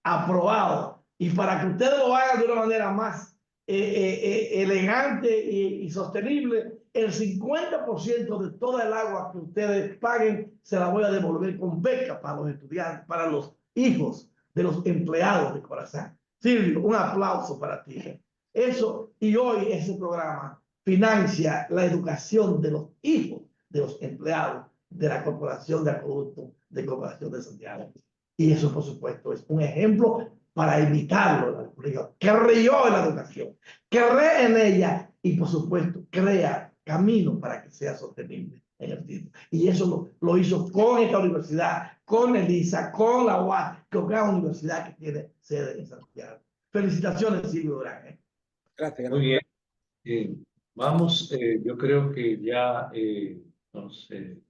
Aprobado. Y para que ustedes lo hagan de una manera más elegante y sostenible, el 50% de toda el agua que ustedes paguen se la voy a devolver con beca para los estudiantes, para los hijos de los empleados de Corazán. Silvio, un aplauso para ti. Eso, y hoy ese programa financia la educación de los hijos de los empleados de la Corporación de Acueducto de Cooperación de Santiago. Y eso, por supuesto, es un ejemplo para imitarlo en la República. Creyó en la educación, cree en ella y, por supuesto, crea camino para que sea sostenible en el tiempo. Y eso lo hizo con esta universidad, con ELISA, con la UAS, que es una universidad que tiene sede en Santiago. Felicitaciones, Silvio Durán. Gracias. Muy bien. Vamos, yo creo que ya, no sé,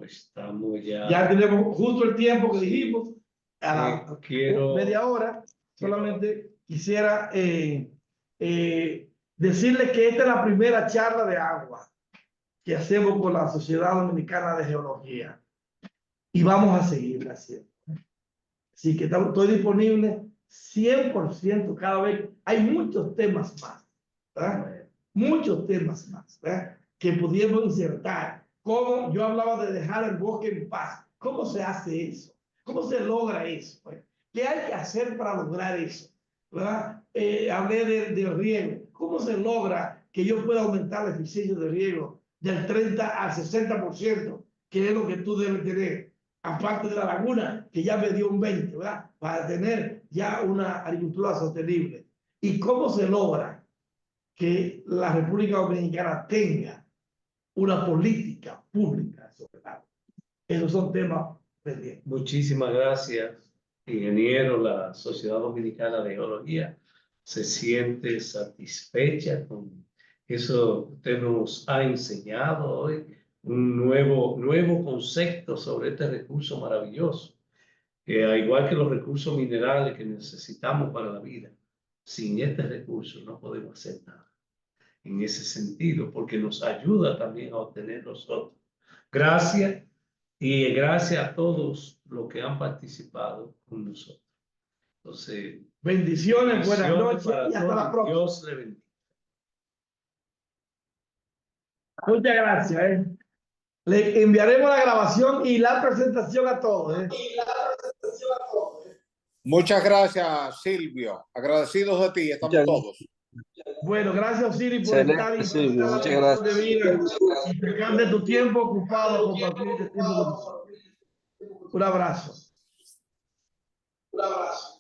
estamos ya. Ya tenemos justo el tiempo que dijimos, a la quiero- media hora. Solamente quisiera decirles que esta es la primera charla de agua que hacemos con la Sociedad Dominicana de Geología y vamos a seguirla haciendo. Así que estoy disponible 100% cada vez. Hay muchos temas más, ¿verdad? Muchos temas más, ¿verdad? Que pudiéramos insertar. Como yo hablaba de dejar el bosque en paz. ¿Cómo se hace eso? ¿Cómo se logra eso? ¿Qué hay que hacer para lograr eso? ¿Verdad? Hablé del riego. ¿Cómo se logra que yo pueda aumentar la eficiencia de riego del 30 al 60%, que es lo que tú debes tener? Aparte de la laguna, que ya me dio un 20, ¿verdad? Para tener ya una agricultura sostenible. ¿Y cómo se logra que la República Dominicana tenga una política pública sobre el agua? Esos son temas pendientes. Muchísimas gracias, ingeniero. La Sociedad Dominicana de Geología se siente satisfecha con eso que usted nos ha enseñado hoy, un nuevo concepto sobre este recurso maravilloso, que al igual que los recursos minerales que necesitamos para la vida, sin este recurso no podemos hacer nada en ese sentido, porque nos ayuda también a obtener nosotros. Gracias. Y gracias a todos los que han participado con nosotros. Entonces, bendiciones, buenas noches y hasta todos. la próxima. Dios le bendiga. Muchas gracias. Le enviaremos la grabación y la presentación a todos. Muchas gracias, Silvio. Agradecidos de ti, estamos todos. Bueno, gracias, Osiris, por estar y Silvio, pasar muchas la gracias. de vida y sacar de tu tiempo ocupado a compartir este tiempo con nosotros. Un abrazo. Un abrazo.